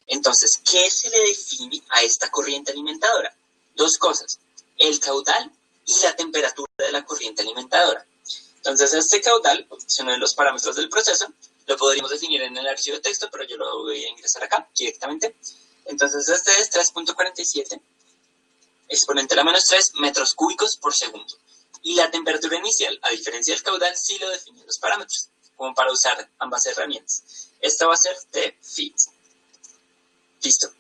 Entonces, ¿qué se le define a esta corriente alimentadora? Dos cosas, el caudal y la temperatura de la corriente alimentadora. Entonces, este caudal es uno de los parámetros del proceso. Lo podríamos definir en el archivo de texto, pero yo lo voy a ingresar acá directamente. Entonces, este es 3.47 exponente a la menos 3 metros cúbicos por segundo. Y la temperatura inicial, a diferencia del caudal, sí lo definen los parámetros, como para usar ambas herramientas. Esta va a ser de FIT. Listo.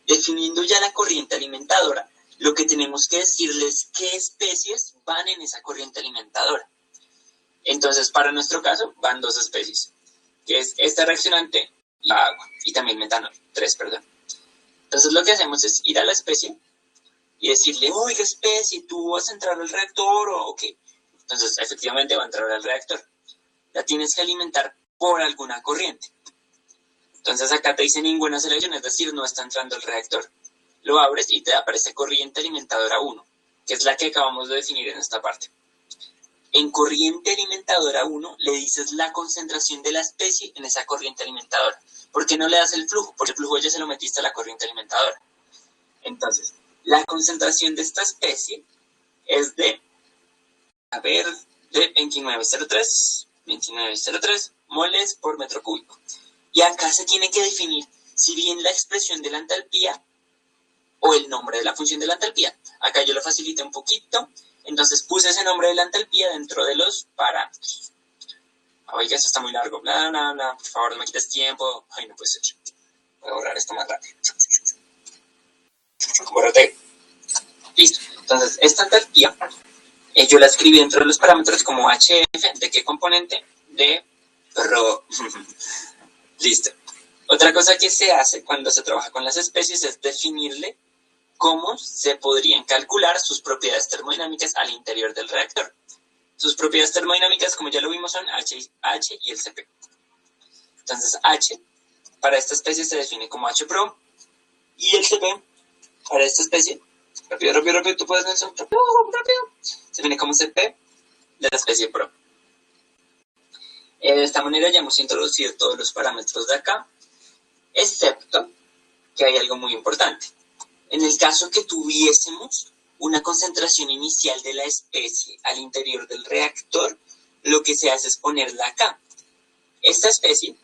Definiendo ya la corriente alimentadora, lo que tenemos que decirles qué especies van en esa corriente alimentadora. Entonces, para nuestro caso, van dos especies, que es esta reaccionante y la agua, y también metanol, 3, perdón. Entonces, lo que hacemos es ir a la especie y decirle, oiga, especie, ¿tú vas a entrar al reactor o qué? Entonces, efectivamente va a entrar al reactor. La tienes que alimentar por alguna corriente. Entonces, acá te dice ninguna selección, es decir, no está entrando al reactor. Lo abres y te aparece corriente alimentadora 1, que es la que acabamos de definir en esta parte. En corriente alimentadora 1 le dices la concentración de la especie en esa corriente alimentadora. ¿Por qué no le das el flujo? Porque el flujo ya se lo metiste a la corriente alimentadora. Entonces, la concentración de esta especie es de 29,03 moles por metro cúbico. Y acá se tiene que definir si bien la expresión de la entalpía o el nombre de la función de la entalpía. Acá yo lo facilité un poquito, entonces puse ese nombre de la entalpía dentro de los parámetros. Oiga, esto está muy largo, bla, bla, bla, por favor no me quites tiempo. Ay, no puede ser. Voy a borrar esto más rápido. Bórrate. Listo. Entonces, esta entalpía, yo la escribí dentro de los parámetros como HF, ¿de qué componente? De Rho. Listo. Otra cosa que se hace cuando se trabaja con las especies es definirle cómo se podrían calcular sus propiedades termodinámicas al interior del reactor. Sus propiedades termodinámicas, como ya lo vimos, son H y el Cp. Entonces, H para esta especie se define como H pro y el Cp para esta especie, rápido, tú puedes, Nelson, rápido, se define como Cp de la especie pro. De esta manera ya hemos introducido todos los parámetros de acá, excepto que hay algo muy importante. En el caso que tuviésemos una concentración inicial de la especie al interior del reactor, lo que se hace es ponerla acá. Esta especie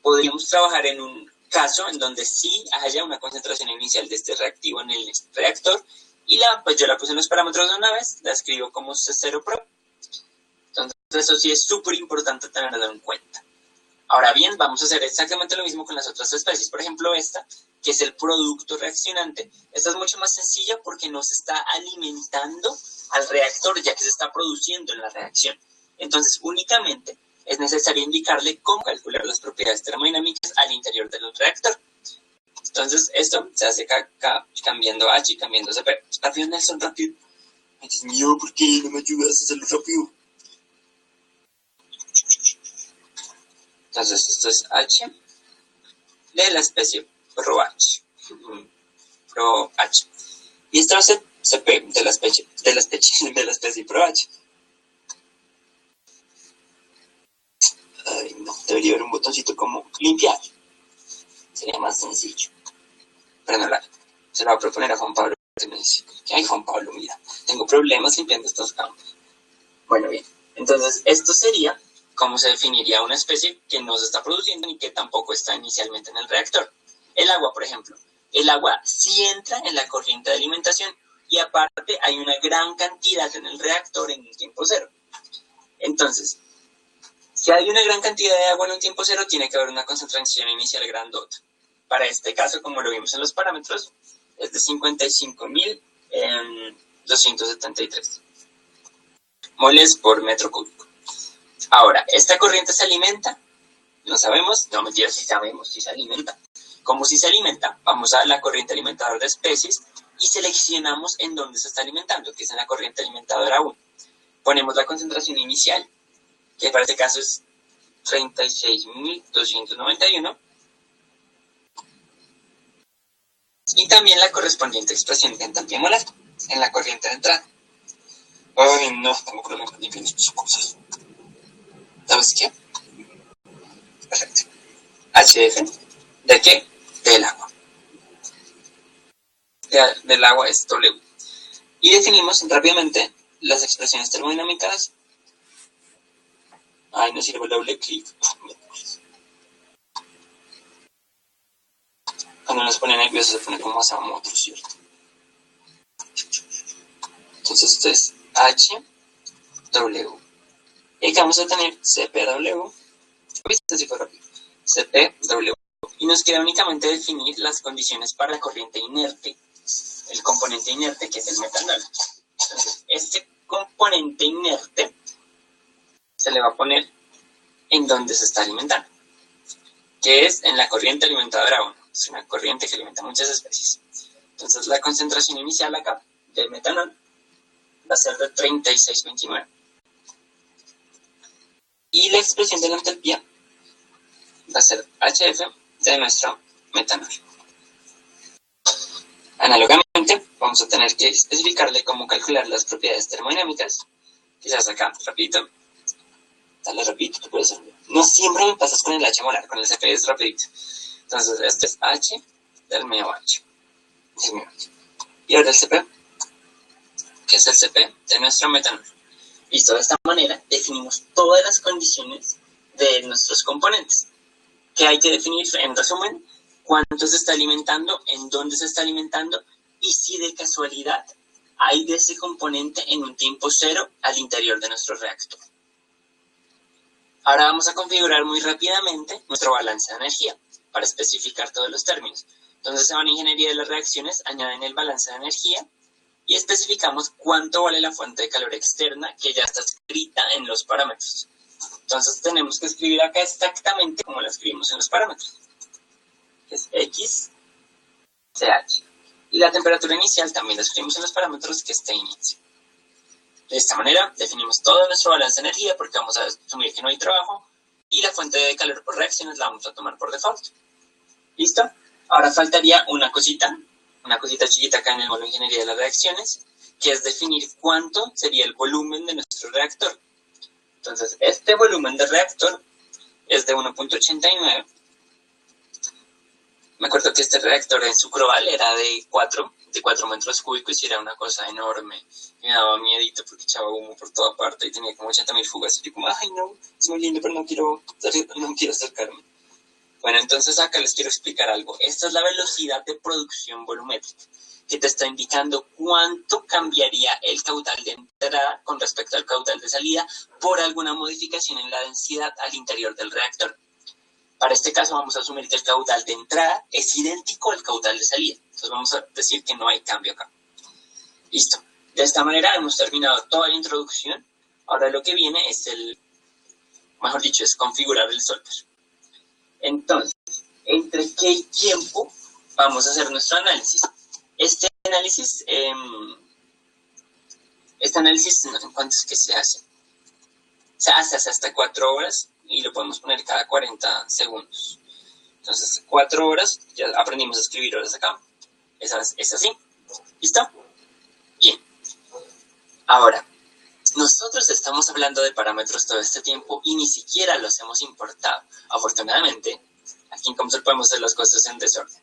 podríamos trabajar en un caso en donde sí haya una concentración inicial de este reactivo en el reactor y pues yo la puse en los parámetros de una vez, la escribo como C0 pro. Entonces eso sí es súper importante tenerlo en cuenta. Ahora bien, vamos a hacer exactamente lo mismo con las otras especies. Por ejemplo, esta, que es el producto reaccionante. Esta es mucho más sencilla porque no se está alimentando al reactor, ya que se está produciendo en la reacción. Entonces, únicamente es necesario indicarle cómo calcular las propiedades termodinámicas al interior del reactor. Entonces, esto se hace acá cambiando H y cambiando CP. Rápido, Nelson, rápido. Ay, Dios mío, ¿por qué no me ayudas a hacerlo rápido? Entonces, esto es H de la especie ProH. ProH. Y esto va a ser CP de la especie ProH. Ay, no, debería haber un botoncito como limpiar. Sería más sencillo. Pero no la. Se lo voy a proponer a Juan Pablo. ¿Qué hay, Juan Pablo? Mira, tengo problemas limpiando estos campos. Bueno, bien. Entonces, esto sería cómo se definiría una especie que no se está produciendo ni que tampoco está inicialmente en el reactor. El agua, por ejemplo. El agua sí entra en la corriente de alimentación y aparte hay una gran cantidad en el reactor en un tiempo cero. Entonces, si hay una gran cantidad de agua en un tiempo cero, tiene que haber una concentración inicial grandota. Para este caso, como lo vimos en los parámetros, es de 55.273 moles por metro cúbico. Ahora, ¿esta corriente se alimenta? No sabemos, no mentira, sí sabemos si se alimenta. Como si se alimenta, vamos a la corriente alimentadora de especies y seleccionamos en dónde se está alimentando, que es en la corriente alimentadora 1. Ponemos la concentración inicial, que para este caso es 36.291, y también la correspondiente expresión de entalpía molar en la corriente de entrada. Ay, no, tengo problemas con limpiar estas cosas. ¿Sabes qué? Perfecto. HF, ¿de qué? Del agua. Del agua es W. Y definimos rápidamente las expresiones termodinámicas. Ay, no sirve el doble clic. Cuando nos pone nervioso se pone como más a otro, ¿cierto? Entonces esto es HW. Y acá vamos a tener CPW. ¿Viste? Así fue rápido. CPW. Y nos queda únicamente definir las condiciones para la corriente inerte, el componente inerte que es el metanol. Entonces, este componente inerte se le va a poner en donde se está alimentando, que es en la corriente alimentadora 1. Es una corriente que alimenta muchas especies. Entonces, la concentración inicial acá del metanol va a ser de 36,29. Y la expresión de la entalpía va a ser HF de nuestro metanol. Análogamente, vamos a tener que especificarle cómo calcular las propiedades termodinámicas, quizás acá, rapidito. Dale, repito, tu profesor. No siempre me pasas con el H molar, con el CP es rapidito. Entonces, este es H del medio H. Y ahora el CP, que es el CP de nuestro metanol. Listo, de esta manera definimos todas las condiciones de nuestros componentes. Que hay que definir, en resumen, cuánto se está alimentando, en dónde se está alimentando y si de casualidad hay de ese componente en un tiempo cero al interior de nuestro reactor. Ahora vamos a configurar muy rápidamente nuestro balance de energía para especificar todos los términos. Entonces se van a ingeniería de las reacciones, añaden el balance de energía y especificamos cuánto vale la fuente de calor externa que ya está escrita en los parámetros. Entonces tenemos que escribir acá exactamente como la escribimos en los parámetros, que es X, CH. Y la temperatura inicial también la escribimos en los parámetros, que es T inicio. De esta manera definimos todo nuestro balance de energía porque vamos a asumir que no hay trabajo y la fuente de calor por reacciones la vamos a tomar por default. ¿Listo? Ahora faltaría una cosita chiquita acá en el módulo de ingeniería de las reacciones, que es definir cuánto sería el volumen de nuestro reactor. Entonces, este volumen de reactor es de 1.89. Me acuerdo que este reactor en Sucroval era de 4 metros cúbicos y era una cosa enorme. Me daba miedito porque echaba humo por toda parte y tenía como 80.000 fugas. Y yo como, ay no, es muy lindo, pero no quiero acercarme. Bueno, entonces acá les quiero explicar algo. Esta es la velocidad de producción volumétrica, que te está indicando cuánto cambiaría el caudal de entrada con respecto al caudal de salida por alguna modificación en la densidad al interior del reactor. Para este caso vamos a asumir que el caudal de entrada es idéntico al caudal de salida. Entonces vamos a decir que no hay cambio acá. Listo. De esta manera hemos terminado toda la introducción. Ahora lo que viene es es configurar el solver. Entonces, ¿entre qué tiempo vamos a hacer nuestro análisis? Este análisis, ¿cuánto es que se hace? Se hace hasta 4 horas y lo podemos poner cada 40 segundos. Entonces, 4 horas, ya aprendimos a escribir horas acá. Es así. ¿Listo? Bien. Ahora, nosotros estamos hablando de parámetros todo este tiempo y ni siquiera los hemos importado. Afortunadamente, aquí en COMSOL podemos hacer las cosas en desorden.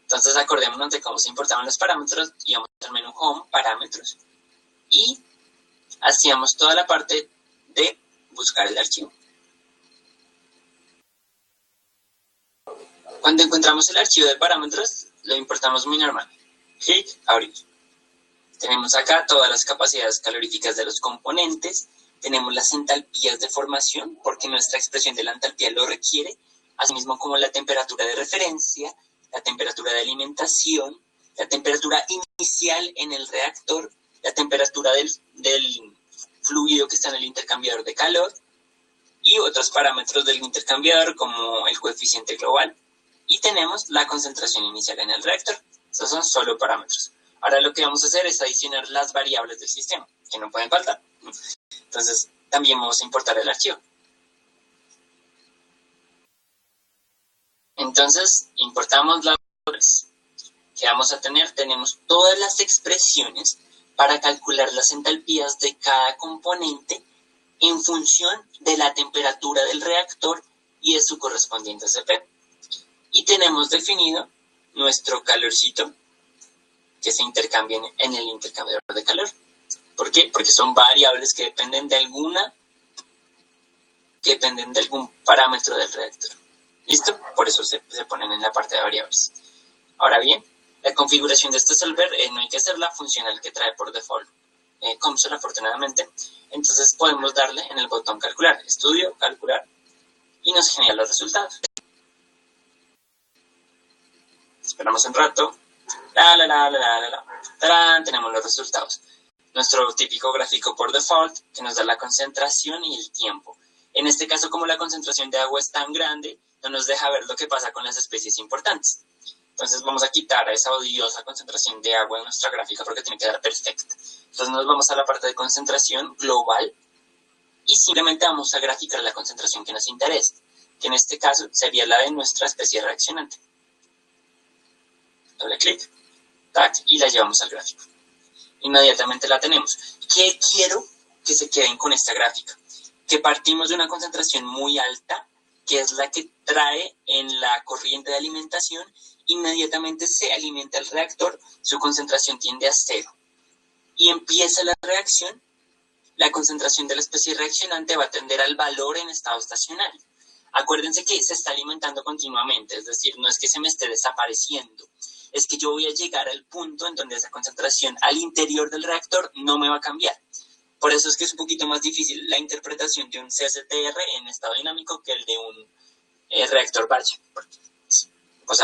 Entonces, acordémonos de cómo se importaban los parámetros, íbamos al menú Home, Parámetros, y hacíamos toda la parte de buscar el archivo. Cuando encontramos el archivo de parámetros, lo importamos muy normal. Clic, abrir. Tenemos acá todas las capacidades caloríficas de los componentes, tenemos las entalpías de formación, porque nuestra expresión de la entalpía lo requiere, asimismo como la temperatura de referencia, la temperatura de alimentación, la temperatura inicial en el reactor, la temperatura del fluido que está en el intercambiador de calor y otros parámetros del intercambiador como el coeficiente global. Y tenemos la concentración inicial en el reactor. Estos son solo parámetros. Ahora lo que vamos a hacer es adicionar las variables del sistema, que no pueden faltar. Entonces, también vamos a importar el archivo. Entonces, importamos las variables que vamos a tener. Tenemos todas las expresiones para calcular las entalpías de cada componente en función de la temperatura del reactor y de su correspondiente CP. Y tenemos definido nuestro calorcito que se intercambia en el intercambiador de calor. ¿Por qué? Porque son variables que dependen de algún parámetro del reactor. ¿Listo? Por eso se ponen en la parte de variables. Ahora bien, la configuración de este solver no hay que hacerla funcional que trae por default COMSOL, afortunadamente. Entonces podemos darle en el botón calcular, estudio, calcular, y nos genera los resultados. Esperamos un rato. ¡Tarán! Tenemos los resultados. Nuestro típico gráfico por default que nos da la concentración y el tiempo. En este caso, como la concentración de agua es tan grande, no nos deja ver lo que pasa con las especies importantes. Entonces vamos a quitar a esa odiosa concentración de agua en nuestra gráfica porque tiene que dar perfecta. Entonces nos vamos a la parte de concentración global y simplemente vamos a graficar la concentración que nos interesa, que en este caso sería la de nuestra especie reaccionante. Doble clic, tac, y la llevamos al gráfico. Inmediatamente la tenemos. ¿Qué quiero que se queden con esta gráfica? que partimos de una concentración muy alta, que es la que trae en la corriente de alimentación, inmediatamente se alimenta el reactor, su concentración tiende a 0. Y empieza la reacción, la concentración de la especie reaccionante va a tender al valor en estado estacionario. Acuérdense que se está alimentando continuamente, es decir, no es que se me esté desapareciendo, es que yo voy a llegar al punto en donde esa concentración al interior del reactor no me va a cambiar. Por eso es que es un poquito más difícil la interpretación de un CSTR en estado dinámico que el de un reactor batch.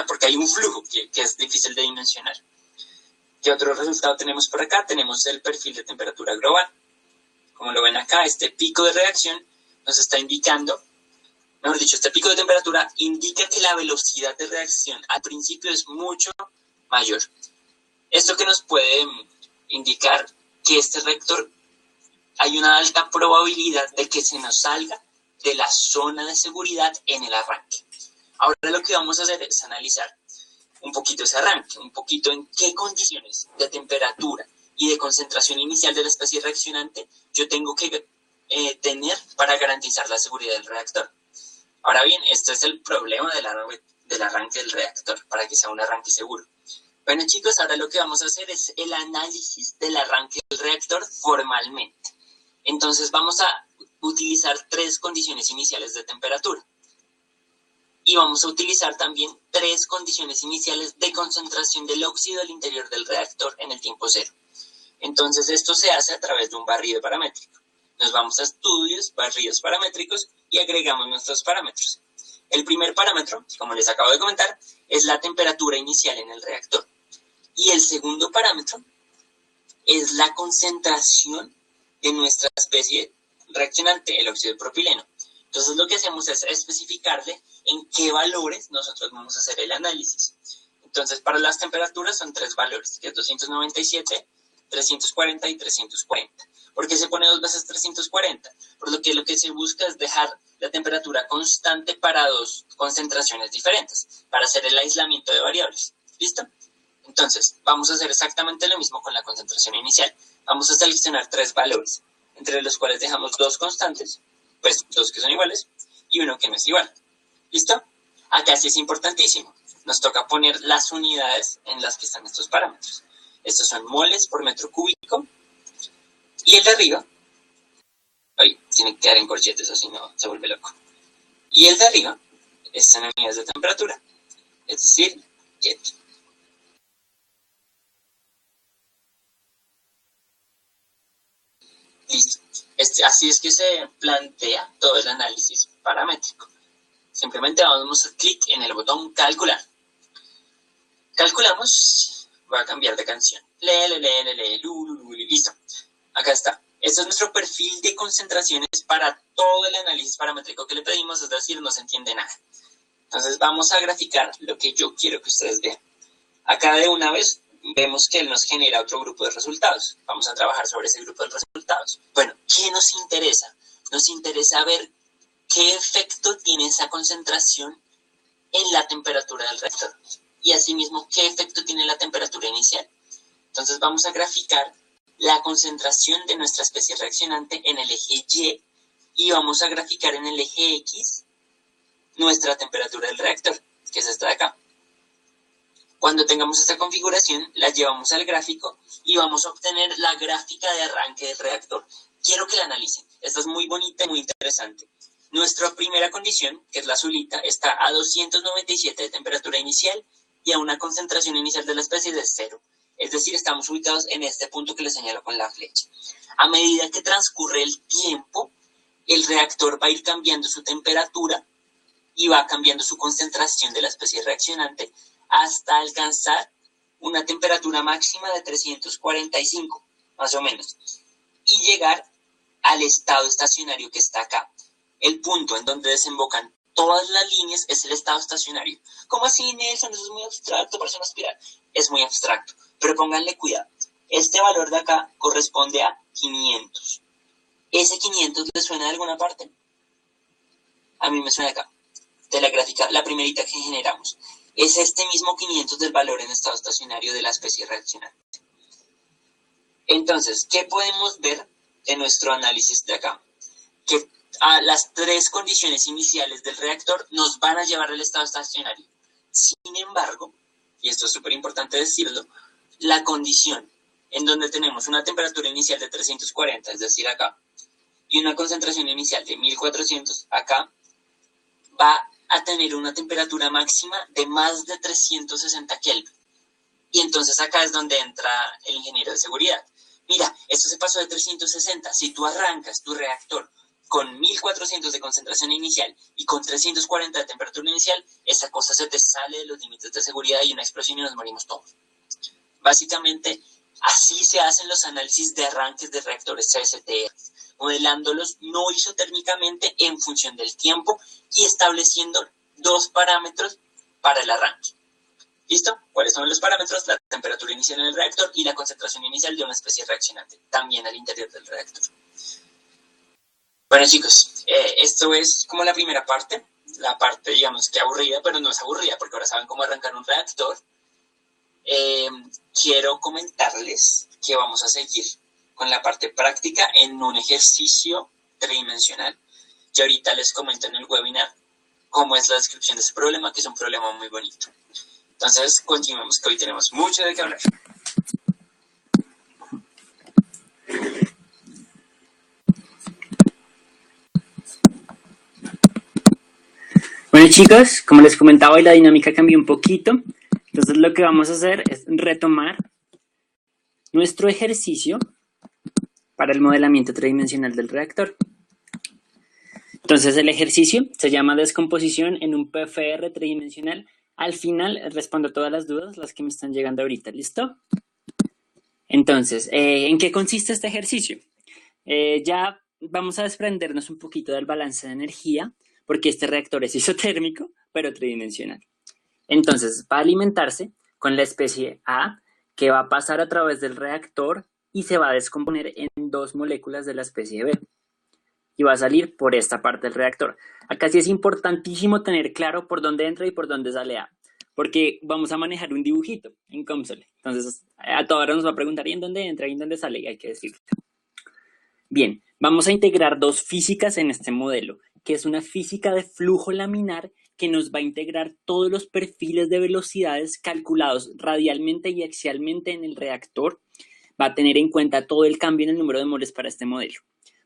Porque hay un flujo que es difícil de dimensionar. ¿Qué otro resultado tenemos por acá? Tenemos el perfil de temperatura global. Como lo ven acá, este pico de reacción nos está indicando, mejor dicho, este pico de temperatura indica que la velocidad de reacción al principio es mucho mayor. Esto que nos puede indicar que este reactor hay una alta probabilidad de que se nos salga de la zona de seguridad en el arranque. Ahora lo que vamos a hacer es analizar un poquito ese arranque, un poquito en qué condiciones de temperatura y de concentración inicial de la especie reaccionante yo tengo que tener para garantizar la seguridad del reactor. Ahora bien, esto es el problema del arranque del reactor, para que sea un arranque seguro. Bueno chicos, ahora lo que vamos a hacer es el análisis del arranque del reactor formalmente. Entonces vamos a utilizar 3 condiciones iniciales de temperatura. Y vamos a utilizar también 3 condiciones iniciales de concentración del óxido al interior del reactor en el tiempo 0. Entonces esto se hace a través de un barrido paramétrico. Nos vamos a estudios, barridos paramétricos y agregamos nuestros parámetros. El primer parámetro, como les acabo de comentar, es la temperatura inicial en el reactor. Y el segundo parámetro es la concentración de nuestra especie reaccionante, el óxido de propileno. Entonces lo que hacemos es especificarle en qué valores nosotros vamos a hacer el análisis. Entonces para las temperaturas son 3 valores, que es 297, 340 y 340. ¿Por qué se pone 2 veces 340? Porque lo que se busca es dejar la temperatura constante para 2 concentraciones diferentes, para hacer el aislamiento de variables. ¿Listo? Entonces, vamos a hacer exactamente lo mismo con la concentración inicial. Vamos a seleccionar 3 valores, entre los cuales dejamos 2 constantes, pues 2 que son iguales, y 1 que no es igual. ¿Listo? Acá sí es importantísimo. Nos toca poner las unidades en las que están estos parámetros. Estos son moles por metro cúbico. Y el de arriba, tiene que quedar en corchetes, o si no se vuelve loco. Y el de arriba están en unidades de temperatura, es decir, jet. Listo. Así es que se plantea todo el análisis paramétrico. Simplemente damos clic en el botón calcular. Calculamos, voy a cambiar de canción. Listo. Acá está. Este es nuestro perfil de concentraciones para todo el análisis paramétrico que le pedimos, es decir, no se entiende nada. Entonces vamos a graficar lo que yo quiero que ustedes vean. Acá de una vez vemos que él nos genera otro grupo de resultados. Vamos a trabajar sobre ese grupo de resultados. Bueno, ¿qué nos interesa? Nos interesa ver qué efecto tiene esa concentración en la temperatura del reactor. Y asimismo, qué efecto tiene la temperatura inicial. Entonces vamos a graficar la concentración de nuestra especie reaccionante en el eje Y vamos a graficar en el eje X nuestra temperatura del reactor, que es esta de acá. Cuando tengamos esta configuración, la llevamos al gráfico y vamos a obtener la gráfica de arranque del reactor. Quiero que la analicen. Esta es muy bonita y muy interesante. Nuestra primera condición, que es la azulita, está a 297 de temperatura inicial y a una concentración inicial de la especie de 0. Es decir, estamos ubicados en este punto que les señalo con la flecha. A medida que transcurre el tiempo, el reactor va a ir cambiando su temperatura y va cambiando su concentración de la especie reaccionante hasta alcanzar una temperatura máxima de 345, más o menos, y llegar al estado estacionario que está acá. El punto en donde desembocan todas las líneas es el estado estacionario. ¿Cómo así, Nelson? Eso es muy abstracto, parece una espiral. Es muy abstracto, pero pónganle cuidado. Este valor de acá corresponde a 500. ¿Ese 500 le suena de alguna parte? A mí me suena acá, de la gráfica, la primerita que generamos. Es este mismo 500 del valor en estado estacionario de la especie reaccionante. Entonces, ¿qué podemos ver de nuestro análisis de acá? Que las tres condiciones iniciales del reactor nos van a llevar al estado estacionario. Sin embargo, y esto es súper importante decirlo, la condición en donde tenemos una temperatura inicial de 340, es decir, acá, y una concentración inicial de 1400 acá, va a tener una temperatura máxima de más de 360 Kelvin. Y entonces acá es donde entra el ingeniero de seguridad. Mira, esto se pasó de 360. Si tú arrancas tu reactor con 1400 de concentración inicial y con 340 de temperatura inicial, esa cosa se te sale de los límites de seguridad y una explosión y nos morimos todos. Básicamente, así se hacen los análisis de arranques de reactores CSTR, modelándolos no isotérmicamente en función del tiempo y estableciendo dos parámetros para el arranque. ¿Listo? ¿Cuáles son los parámetros? La temperatura inicial en el reactor y la concentración inicial de una especie reaccionante, también al interior del reactor. Bueno, chicos, esto es como la primera parte, la parte, digamos, que aburrida, pero no es aburrida, porque ahora saben cómo arrancar un reactor. Quiero comentarles que vamos a seguir con la parte práctica en un ejercicio tridimensional. Yo ahorita les comento en el webinar cómo es la descripción de ese problema, que es un problema muy bonito. Entonces, continuemos, que hoy tenemos mucho de qué hablar. Bueno, chicos, como les comentaba, hoy la dinámica cambió un poquito. Entonces, lo que vamos a hacer es retomar nuestro ejercicio para el modelamiento tridimensional del reactor. Entonces, el ejercicio se llama descomposición en un PFR tridimensional. Al final respondo todas las dudas, las que me están llegando ahorita, ¿listo? Entonces, ¿en qué consiste este ejercicio? Ya vamos a desprendernos un poquito del balance de energía, porque este reactor es isotérmico, pero tridimensional. Entonces, va a alimentarse con la especie A, que va a pasar a través del reactor y se va a descomponer en dos moléculas de la especie B. Y va a salir por esta parte del reactor. Acá sí es importantísimo tener claro por dónde entra y por dónde sale A, porque vamos a manejar un dibujito en COMSOL. Entonces, a toda hora nos va a preguntar ¿y en dónde entra y en dónde sale? Y hay que decirlo. Bien, vamos a integrar dos físicas en este modelo, que es una física de flujo laminar que nos va a integrar todos los perfiles de velocidades calculados radialmente y axialmente en el reactor. Va a tener en cuenta todo el cambio en el número de moles para este modelo.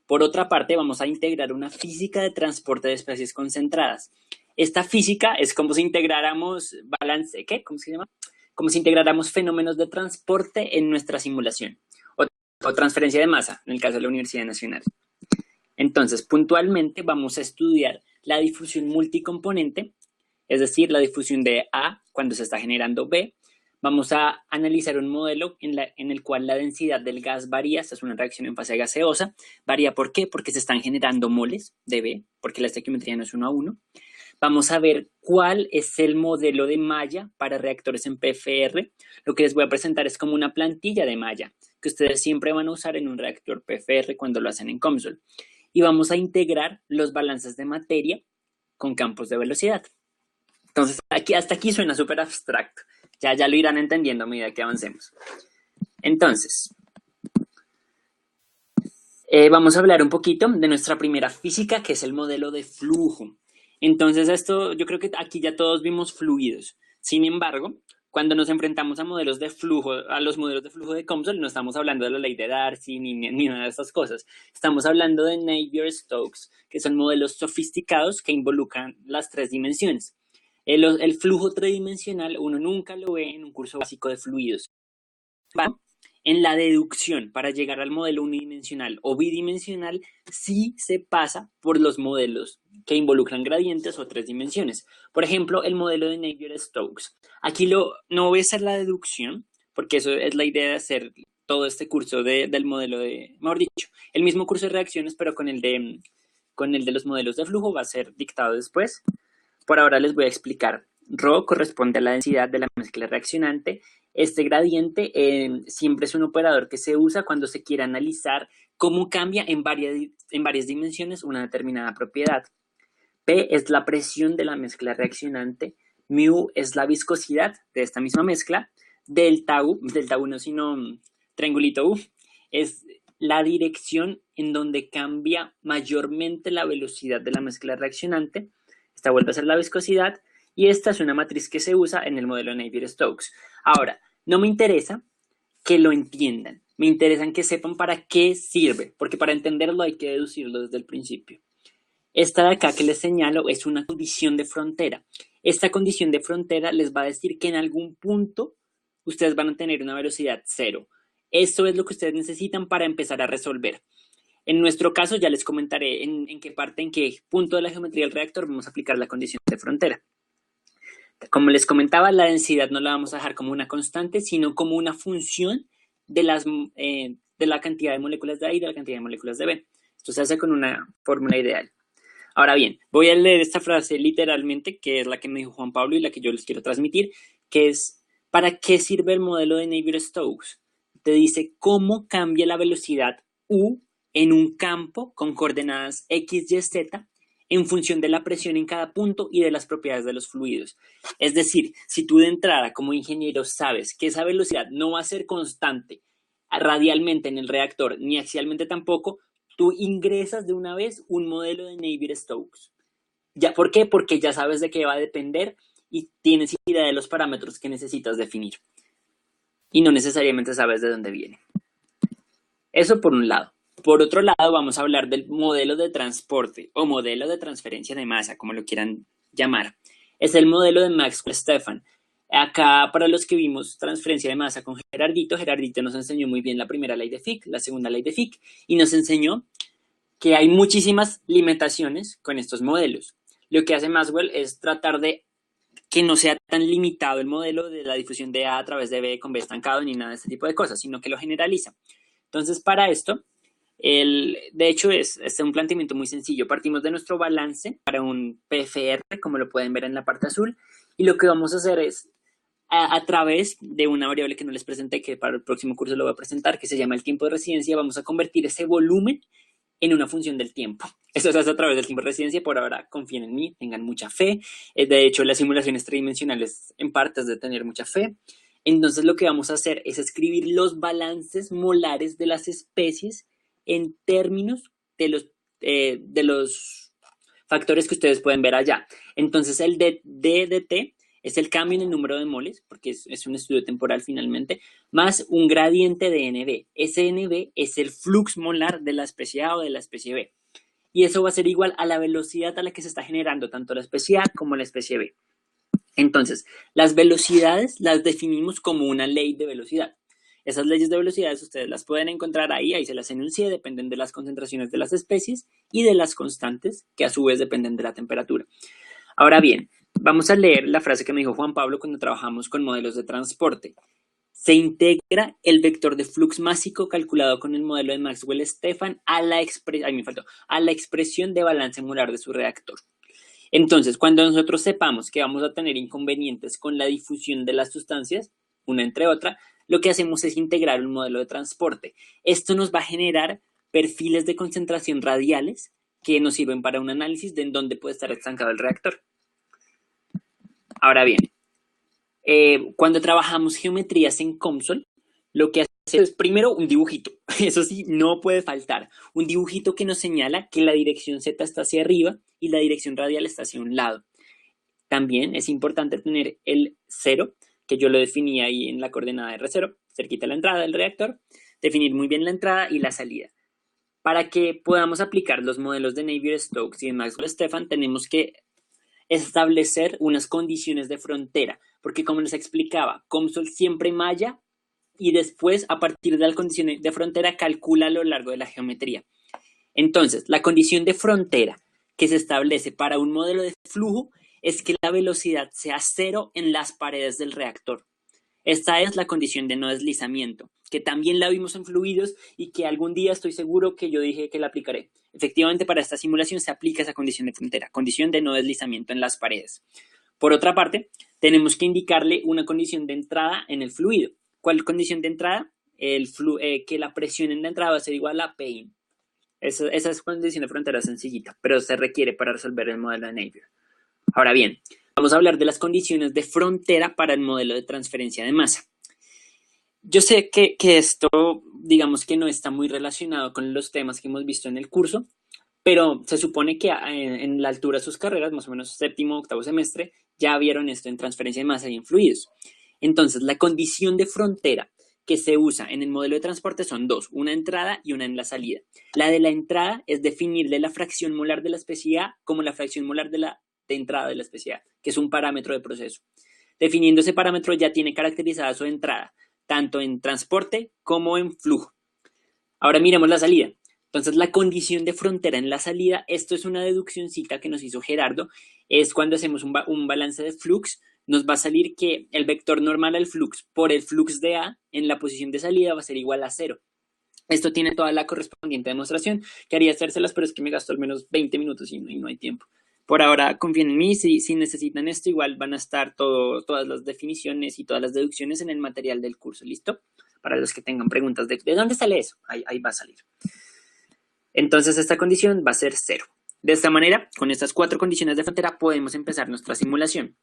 Por otra parte, vamos a integrar una física de transporte de especies concentradas. Esta física es como si integráramos ¿cómo se llama? Como si integráramos fenómenos de transporte en nuestra simulación o transferencia de masa, en el caso de la Universidad Nacional. Entonces, puntualmente vamos a estudiar la difusión multicomponente, es decir, la difusión de A cuando se está generando B. Vamos a analizar un modelo en el cual la densidad del gas varía. Esta es una reacción en fase gaseosa. ¿Varía por qué? Porque se están generando moles de B, porque la estequiometría no es 1 a 1. Vamos a ver cuál es el modelo de malla para reactores en PFR. Lo que les voy a presentar es como una plantilla de malla que ustedes siempre van a usar en un reactor PFR cuando lo hacen en COMSOL. Y vamos a integrar los balances de materia con campos de velocidad. Entonces, hasta aquí suena súper abstracto. Ya lo irán entendiendo a medida que avancemos. Entonces, vamos a hablar un poquito de nuestra primera física, que es el modelo de flujo. Entonces, yo creo que aquí ya todos vimos fluidos. Sin embargo, cuando nos enfrentamos a modelos de flujo, a los modelos de flujo de COMSOL, no estamos hablando de la ley de Darcy ni nada de estas cosas. Estamos hablando de Navier-Stokes, que son modelos sofisticados que involucran las tres dimensiones. El flujo tridimensional uno nunca lo ve en un curso básico de fluidos. En la deducción, para llegar al modelo unidimensional o bidimensional, sí se pasa por los modelos que involucran gradientes o tres dimensiones. Por ejemplo, el modelo de Navier-Stokes. Aquí no voy a hacer la deducción, porque eso es la idea de hacer todo este curso del modelo mejor dicho, el mismo curso de reacciones, pero con el de los modelos de flujo va a ser dictado después. Por ahora les voy a explicar. Rho corresponde a la densidad de la mezcla reaccionante. Este gradiente siempre es un operador que se usa cuando se quiere analizar cómo cambia en varias dimensiones una determinada propiedad. P es la presión de la mezcla reaccionante. Mu es la viscosidad de esta misma mezcla. Delta U no sino triangulito U, es la dirección en donde cambia mayormente la velocidad de la mezcla reaccionante. Esta vuelve a ser la viscosidad y esta es una matriz que se usa en el modelo de Navier-Stokes. Ahora, no me interesa que lo entiendan, me interesa que sepan para qué sirve, porque para entenderlo hay que deducirlo desde el principio. Esta de acá que les señalo es una condición de frontera. Esta condición de frontera les va a decir que en algún punto ustedes van a tener una velocidad cero. Esto es lo que ustedes necesitan para empezar a resolver. En nuestro caso ya les comentaré en qué punto de la geometría del reactor vamos a aplicar la condición de frontera. Como les comentaba, la densidad no la vamos a dejar como una constante, sino como una función de la cantidad de moléculas de A y de la cantidad de moléculas de B. Esto se hace con una fórmula ideal. Ahora bien, voy a leer esta frase literalmente, que es la que me dijo Juan Pablo y la que yo les quiero transmitir, que es, ¿para qué sirve el modelo de Navier-Stokes? Te dice cómo cambia la velocidad U en un campo con coordenadas X, Y, Z en función de la presión en cada punto y de las propiedades de los fluidos. Es decir, si tú de entrada como ingeniero sabes que esa velocidad no va a ser constante radialmente en el reactor, ni axialmente tampoco, tú ingresas de una vez un modelo de Navier-Stokes. ¿Por qué? Porque ya sabes de qué va a depender y tienes idea de los parámetros que necesitas definir. Y no necesariamente sabes de dónde viene. Eso por un lado. Por otro lado, vamos a hablar del modelo de transporte o modelo de transferencia de masa, como lo quieran llamar. Es el modelo de Maxwell-Stefan. Acá, para los que vimos transferencia de masa con Gerardito nos enseñó muy bien la primera ley de Fick, la segunda ley de Fick, y nos enseñó que hay muchísimas limitaciones con estos modelos. Lo que hace Maxwell es tratar de que no sea tan limitado el modelo de la difusión de A través de B con B estancado ni nada de este tipo de cosas, sino que lo generaliza. Entonces, para esto, de hecho, es un planteamiento muy sencillo. Partimos de nuestro balance para un PFR, como lo pueden ver en la parte azul, y lo que vamos a hacer es, a través de una variable que no les presenté, que para el próximo curso lo voy a presentar, que se llama el tiempo de residencia, vamos a convertir ese volumen en una función del tiempo. Eso se hace a través del tiempo de residencia. Por ahora, confíen en mí, tengan mucha fe. De hecho, las simulaciones tridimensionales en parte es de tener mucha fe. Entonces, lo que vamos a hacer es escribir los balances molares de las especies en términos de los factores que ustedes pueden ver allá. Entonces, el D de T es el cambio en el número de moles, porque es un estudio temporal finalmente, más un gradiente de NB. Ese NB es el flux molar de la especie A o de la especie B. Y eso va a ser igual a la velocidad a la que se está generando tanto la especie A como la especie B. Entonces, las velocidades las definimos como una ley de velocidad. Esas leyes de velocidades ustedes las pueden encontrar ahí se las enuncié, dependen de las concentraciones de las especies y de las constantes, que a su vez dependen de la temperatura. Ahora bien, vamos a leer la frase que me dijo Juan Pablo cuando trabajamos con modelos de transporte. Se integra el vector de flux másico calculado con el modelo de Maxwell-Stefan a la expresión de balance molar de su reactor. Entonces, cuando nosotros sepamos que vamos a tener inconvenientes con la difusión de las sustancias, una entre otra, lo que hacemos es integrar un modelo de transporte. Esto nos va a generar perfiles de concentración radiales que nos sirven para un análisis de en dónde puede estar estancado el reactor. Ahora bien, cuando trabajamos geometrías en COMSOL, lo que hacemos es primero un dibujito. Eso sí, no puede faltar. Un dibujito que nos señala que la dirección Z está hacia arriba y la dirección radial está hacia un lado. También es importante tener el 0, que yo lo definí ahí en la coordenada R0, cerquita de la entrada del reactor, definir muy bien la entrada y la salida. Para que podamos aplicar los modelos de Navier-Stokes y de Maxwell-Stefan, tenemos que establecer unas condiciones de frontera, porque como les explicaba, COMSOL siempre malla y después, a partir de las condiciones de frontera, calcula a lo largo de la geometría. Entonces, la condición de frontera que se establece para un modelo de flujo es que la velocidad sea cero en las paredes del reactor. Esta es la condición de no deslizamiento, que también la vimos en fluidos y que algún día estoy seguro que yo dije que la aplicaré. Efectivamente, para esta simulación se aplica esa condición de frontera, condición de no deslizamiento en las paredes. Por otra parte, tenemos que indicarle una condición de entrada en el fluido. ¿Cuál condición de entrada? Que la presión en la entrada va a ser igual a Payne. Esa es condición de frontera sencillita, pero se requiere para resolver el modelo de Navier. Ahora bien, vamos a hablar de las condiciones de frontera para el modelo de transferencia de masa. Yo sé que esto, digamos que no está muy relacionado con los temas que hemos visto en el curso, pero se supone que en la altura de sus carreras, más o menos séptimo, octavo semestre, ya vieron esto en transferencia de masa y en fluidos. Entonces, la condición de frontera que se usa en el modelo de transporte son dos, una entrada y una en la salida. La de la entrada es definirle la fracción molar de la especie A como la fracción molar de entrada de la especie A, que es un parámetro de proceso. Definiendo ese parámetro ya tiene caracterizada su entrada, tanto en transporte como en flujo. Ahora miremos la salida. Entonces, la condición de frontera en la salida, esto es una deduccióncita que nos hizo Gerardo, es cuando hacemos un balance de flux, nos va a salir que el vector normal al flux por el flux de A en la posición de salida va a ser igual a cero. Esto tiene toda la correspondiente demostración. Quería hacérselas, pero es que me gastó al menos 20 minutos y no hay tiempo. Por ahora, confíen en mí. Si necesitan esto, igual van a estar todas las definiciones y todas las deducciones en el material del curso. ¿Listo? Para los que tengan preguntas de dónde sale eso, ahí va a salir. Entonces, esta condición va a ser cero. De esta manera, con estas 4 condiciones de frontera, podemos empezar nuestra simulación.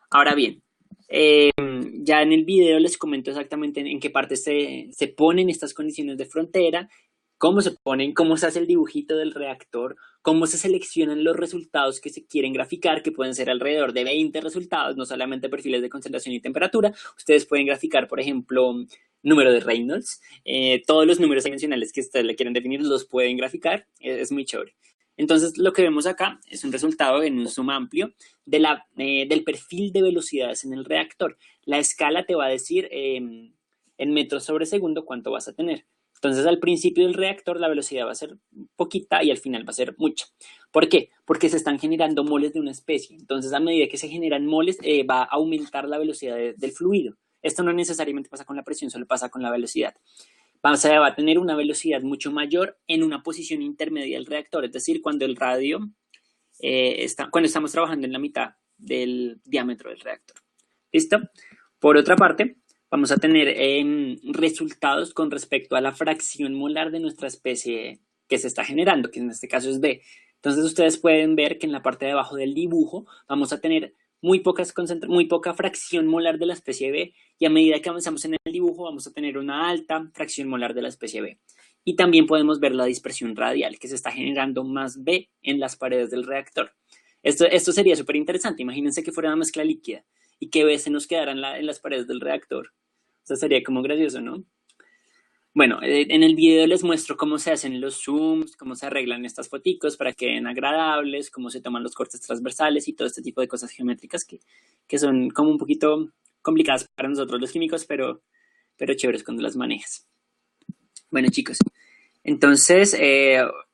Ahora bien, ya en el video les comento exactamente en qué parte se ponen estas condiciones de frontera, cómo se ponen, cómo se hace el dibujito del reactor, cómo se seleccionan los resultados que se quieren graficar, que pueden ser alrededor de 20 resultados, no solamente perfiles de concentración y temperatura. Ustedes pueden graficar, por ejemplo, número de Reynolds, todos los números dimensionales que ustedes le quieren definir los pueden graficar, es muy chévere. Entonces, lo que vemos acá es un resultado en un zoom amplio del perfil de velocidades en el reactor. La escala te va a decir en metros sobre segundo cuánto vas a tener. Entonces, al principio del reactor la velocidad va a ser poquita y al final va a ser mucha. ¿Por qué? Porque se están generando moles de una especie. Entonces, a medida que se generan moles, va a aumentar la velocidad del fluido. Esto no necesariamente pasa con la presión, solo pasa con la velocidad. Va a tener una velocidad mucho mayor en una posición intermedia del reactor, es decir, cuando el radio cuando estamos trabajando en la mitad del diámetro del reactor. ¿Listo? Por otra parte, vamos a tener resultados con respecto a la fracción molar de nuestra especie que se está generando, que en este caso es B. Entonces ustedes pueden ver que en la parte de abajo del dibujo vamos a tener muy poca fracción molar de la especie B y a medida que avanzamos en el dibujo vamos a tener una alta fracción molar de la especie B. Y también podemos ver la dispersión radial, que se está generando más B en las paredes del reactor. Esto sería súper interesante. Imagínense que fuera una mezcla líquida y que B se nos quedara en las paredes del reactor. Eso sería como gracioso, ¿no? Bueno, en el video les muestro cómo se hacen los zooms, cómo se arreglan estas foticos para que queden agradables, cómo se toman los cortes transversales y todo este tipo de cosas geométricas que son como un poquito complicadas para nosotros los químicos, pero chéveres cuando las manejas. Bueno, chicos, entonces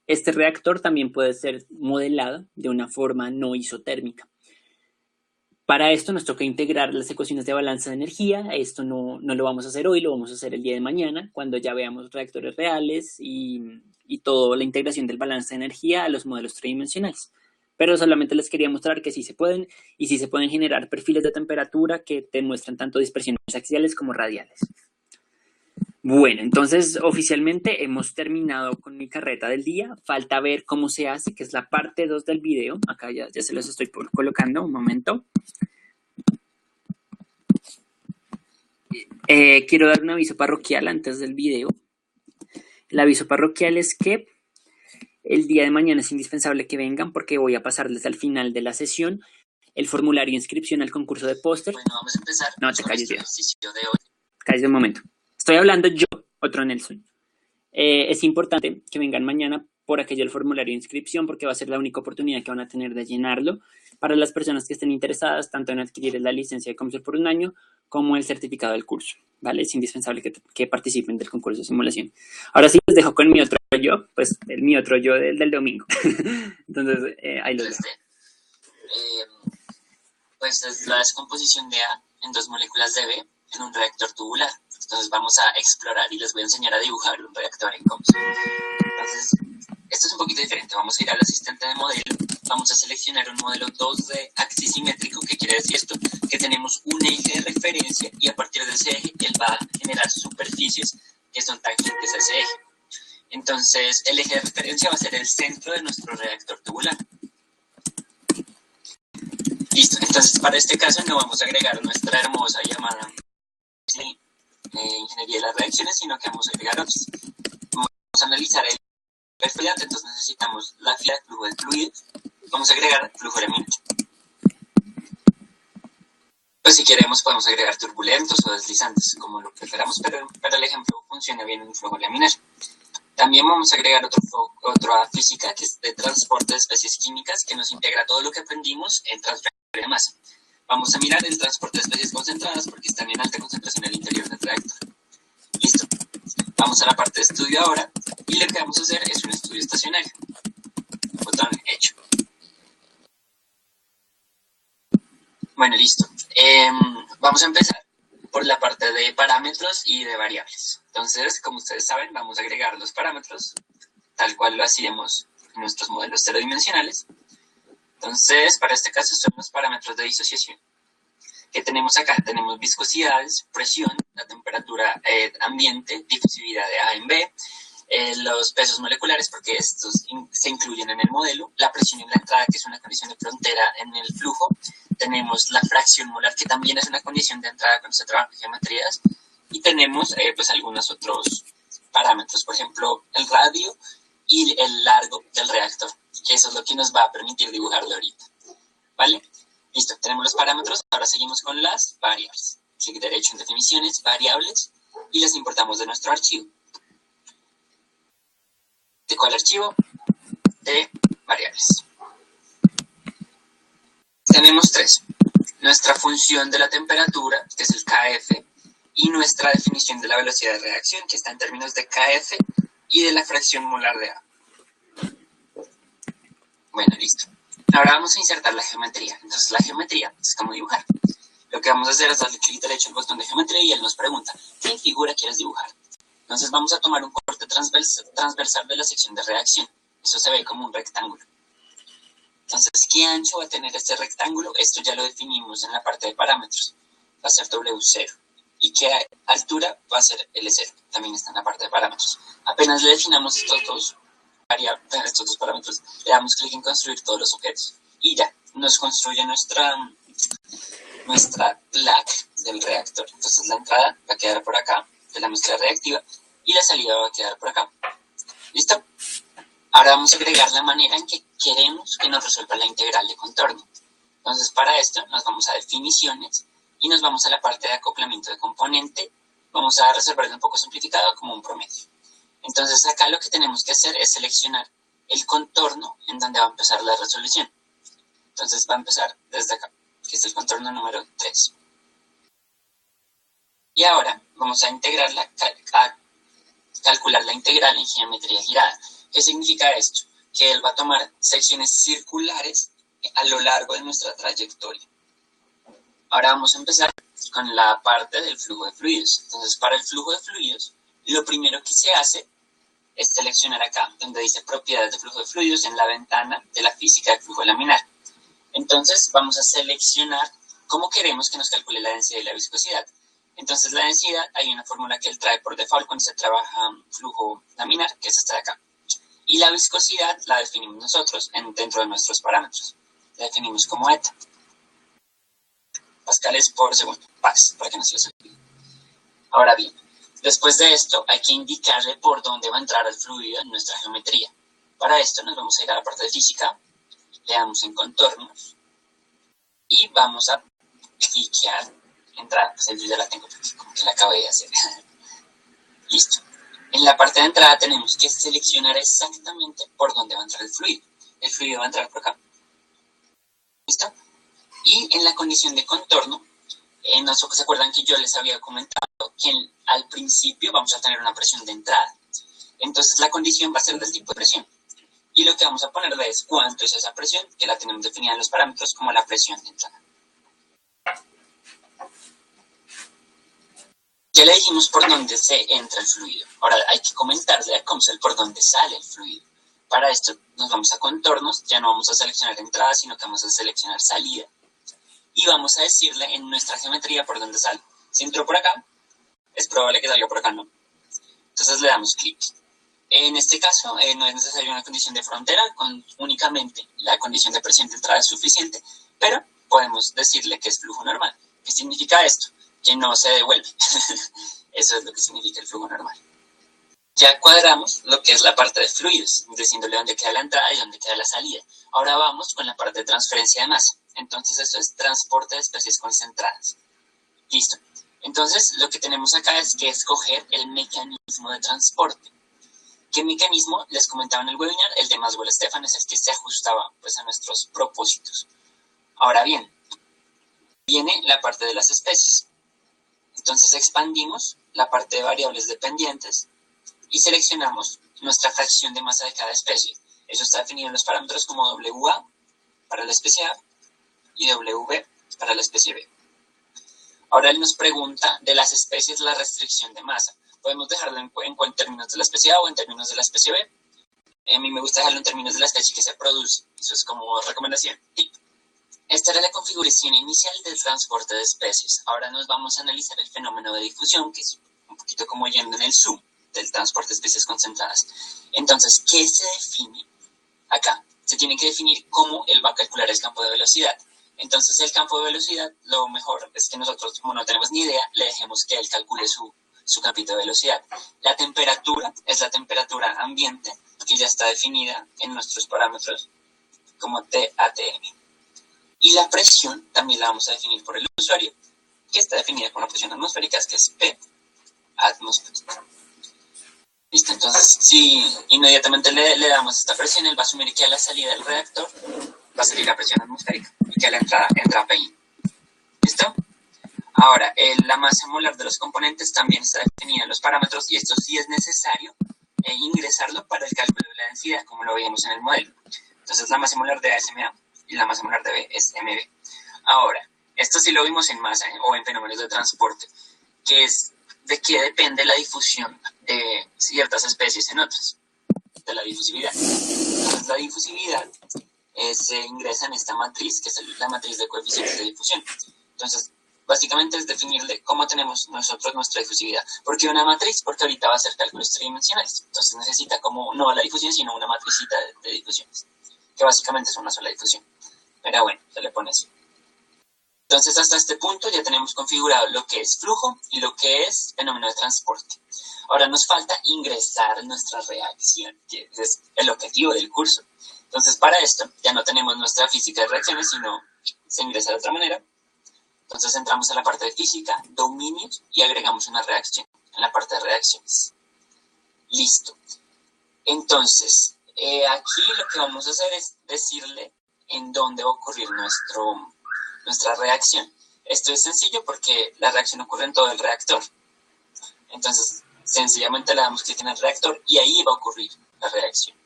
este reactor también puede ser modelado de una forma no isotérmica. Para esto nos toca integrar las ecuaciones de balanza de energía. Esto no lo vamos a hacer hoy, lo vamos a hacer el día de mañana, cuando ya veamos reactores reales y toda la integración del balance de energía a los modelos tridimensionales. Pero solamente les quería mostrar que sí se pueden y sí se pueden generar perfiles de temperatura que te muestran tanto dispersiones axiales como radiales. Bueno, entonces oficialmente hemos terminado con mi carreta del día. Falta ver cómo se hace, que es la parte 2 del video. Acá ya se los estoy colocando, un momento. Quiero dar un aviso parroquial antes del video. El aviso parroquial es que el día de mañana es indispensable que vengan porque voy a pasarles al final de la sesión el formulario de inscripción al concurso de póster. Bueno, vamos a empezar. No, te calles ya. De hoy. Cállate un momento. Estoy hablando yo, otro Nelson. Es importante que vengan mañana por aquello el formulario de inscripción porque va a ser la única oportunidad que van a tener de llenarlo para las personas que estén interesadas tanto en adquirir la licencia de Comsol por un año como el certificado del curso, ¿vale? Es indispensable que participen del concurso de simulación. Ahora sí les dejo con mi otro yo, pues mi otro yo del domingo. Entonces, ahí lo dejo. Pues es la descomposición de A en 2 moléculas de B en un reactor tubular. Entonces vamos a explorar y les voy a enseñar a dibujar un reactor en Comsol. Entonces, esto es un poquito diferente. Vamos a ir al asistente de modelo. Vamos a seleccionar un modelo 2D axisimétrico. ¿Qué quiere decir esto? Que tenemos un eje de referencia y a partir de ese eje él va a generar superficies que son tangentes a ese eje. Entonces, el eje de referencia va a ser el centro de nuestro reactor tubular. Listo. Entonces, para este caso no vamos a agregar nuestra hermosa llamada ingeniería de las reacciones, sino que vamos a agregar otros. Vamos a analizar el refrigerante, entonces necesitamos la fila de flujo de fluidos. Vamos a agregar flujo laminante. Pues si queremos podemos agregar turbulentos o deslizantes, como lo preferamos, pero para el ejemplo funciona bien un flujo laminar. También vamos a agregar otra física que es de transporte de especies químicas, que nos integra todo lo que aprendimos en transferencia de masa. Vamos a mirar el transporte de especies concentradas porque están en alta concentración al interior del reactor. Listo. Vamos a la parte de estudio ahora y lo que vamos a hacer es un estudio estacionario. Botón hecho. Bueno, listo. Vamos a empezar por la parte de parámetros y de variables. Entonces, como ustedes saben, vamos a agregar los parámetros, tal cual lo hacíamos en nuestros modelos 0 dimensionales. Entonces, para este caso son los parámetros de disociación. ¿Qué tenemos acá? Tenemos viscosidades, presión, la temperatura ambiente, difusividad de A en B, los pesos moleculares, porque estos se incluyen en el modelo, la presión en la entrada, que es una condición de frontera en el flujo, tenemos la fracción molar, que también es una condición de entrada cuando se trabaja en geometrías, y tenemos pues algunos otros parámetros, por ejemplo, el radio y el largo del reactor, que eso es lo que nos va a permitir dibujarlo ahorita, ¿vale? Listo, tenemos los parámetros, ahora seguimos con las variables. Clic derecho en definiciones, variables, y las importamos de nuestro archivo. ¿De cuál archivo? De variables. Tenemos tres. Nuestra función de la temperatura, que es el KF, y nuestra definición de la velocidad de reacción, que está en términos de KF y de la fracción molar de A. Bueno, listo. Ahora vamos a insertar la geometría. Entonces la geometría es como dibujar. Lo que vamos a hacer es darle clic derecho al botón de geometría y él nos pregunta, ¿qué figura quieres dibujar? Entonces vamos a tomar un corte transversal de la sección de reacción. Eso se ve como un rectángulo. Entonces, ¿qué ancho va a tener este rectángulo? Esto ya lo definimos en la parte de parámetros. Va a ser W0. ¿Y qué altura va a ser L0? También está en la parte de parámetros. Apenas le definamos estos dos parámetros, le damos clic en construir todos los objetos. Y ya, nos construye nuestra placa del reactor. Entonces la entrada va a quedar por acá, de la mezcla reactiva, y la salida va a quedar por acá. ¿Listo? Ahora vamos a agregar la manera en que queremos que nos resuelva la integral de contorno. Entonces para esto nos vamos a definiciones y nos vamos a la parte de acoplamiento de componente. Vamos a resolverlo un poco simplificado como un promedio. Entonces acá lo que tenemos que hacer es seleccionar el contorno en donde va a empezar la resolución. Entonces va a empezar desde acá, que es el contorno número 3. Y ahora vamos a calcular la integral en geometría girada. ¿Qué significa esto? Que él va a tomar secciones circulares a lo largo de nuestra trayectoria. Ahora vamos a empezar con la parte del flujo de fluidos. Entonces, para el flujo de fluidos, lo primero que se hace es seleccionar acá, donde dice propiedades de flujo de fluidos, en la ventana de la física del flujo laminar. Entonces, vamos a seleccionar cómo queremos que nos calcule la densidad y la viscosidad. Entonces, la densidad, hay una fórmula que él trae por default cuando se trabaja flujo laminar, que es esta de acá. Y la viscosidad la definimos nosotros dentro de nuestros parámetros. La definimos como eta. Pascales por segundo. Pax, para que no se les olvide. Ahora bien, después de esto hay que indicarle por dónde va a entrar el fluido en nuestra geometría. Para esto nos vamos a ir a la parte de física, le damos en contornos y vamos a cliquear entrada. Pues yo ya la tengo porque como que la acabé de hacer. Listo. En la parte de entrada tenemos que seleccionar exactamente por dónde va a entrar el fluido. El fluido va a entrar por acá. ¿Listo? Y en la condición de contorno, no sé si se acuerdan que yo les había comentado que al principio vamos a tener una presión de entrada. Entonces la condición va a ser del tipo de presión. Y lo que vamos a ponerle es cuánto es esa presión, que la tenemos definida en los parámetros como la presión de entrada. Ya le dijimos por dónde se entra el fluido. Ahora hay que comentarle a Comsol por dónde sale el fluido. Para esto nos vamos a contornos, ya no vamos a seleccionar entrada, sino que vamos a seleccionar salida. Y vamos a decirle en nuestra geometría por dónde sale. Si entró por acá, es probable que salga por acá, ¿no? Entonces le damos clic. En este caso no es necesaria una condición de frontera, únicamente la condición de presión de entrada es suficiente, pero podemos decirle que es flujo normal. ¿Qué significa esto? Que no se devuelve. Eso es lo que significa el flujo normal. Ya cuadramos lo que es la parte de fluidos, diciéndole dónde queda la entrada y dónde queda la salida. Ahora vamos con la parte de transferencia de masa. Entonces esto es transporte de especies concentradas. Listo. Entonces lo que tenemos acá es que escoger el mecanismo de transporte. ¿Qué mecanismo? Les comentaba en el webinar, el de Maxwell-Stefan es el que se ajustaba pues, a nuestros propósitos. Ahora bien, viene la parte de las especies. Entonces expandimos la parte de variables dependientes y seleccionamos nuestra fracción de masa de cada especie. Eso está definido en los parámetros como WA para la especie A y WB para la especie B. Ahora él nos pregunta de las especies la restricción de masa. Podemos dejarlo en términos de la especie A o en términos de la especie B. A mí me gusta dejarlo en términos de la especie que se produce. Eso es como recomendación. Tip. Esta era la configuración inicial del transporte de especies. Ahora nos vamos a analizar el fenómeno de difusión, que es un poquito como yendo en el zoom del transporte de especies concentradas. Entonces, ¿qué se define acá? Se tiene que definir cómo él va a calcular el campo de velocidad. Entonces, el campo de velocidad, lo mejor es que nosotros, como no tenemos ni idea, le dejemos que él calcule su campito de velocidad. La temperatura es la temperatura ambiente, que ya está definida en nuestros parámetros como TATM. Y la presión también la vamos a definir por el usuario, que está definida con la presión atmosférica, que es P atmosférica. Listo, entonces si inmediatamente le damos esta presión, él va a asumir que a la salida del reactor va a salir la presión atmosférica y que a la entrada entra PI. ¿Listo? Ahora, la masa molar de los componentes también está definida en los parámetros y esto sí es necesario ingresarlo para el cálculo de la densidad, como lo veíamos en el modelo. Entonces, la masa molar de A es MA y la masa molar de B es MB. Ahora, esto sí lo vimos en masa o en fenómenos de transporte, que es de qué depende la difusión de ciertas especies en otras, de la difusividad. Entonces, la difusividad se ingresa en esta matriz, que es la matriz de coeficientes de difusión. Entonces, básicamente es definirle cómo tenemos nosotros nuestra difusividad. ¿Por qué una matriz? Porque ahorita va a hacer cálculos tridimensionales. Entonces necesita como, no la difusión, sino una matricita de difusiones, que básicamente es una sola difusión. Pero bueno, se le pone así. Entonces, hasta este punto ya tenemos configurado lo que es flujo y lo que es fenómeno de transporte. Ahora nos falta ingresar nuestra reacción, que es el objetivo del curso. Entonces, para esto ya no tenemos nuestra física de reacciones, sino se ingresa de otra manera. Entonces entramos a la parte de física, dominios, y agregamos una reacción en la parte de reacciones. Listo. Entonces, aquí lo que vamos a hacer es decirle en dónde va a ocurrir nuestra reacción. Esto es sencillo porque la reacción ocurre en todo el reactor. Entonces, sencillamente le damos clic en el reactor y ahí va a ocurrir la reacción.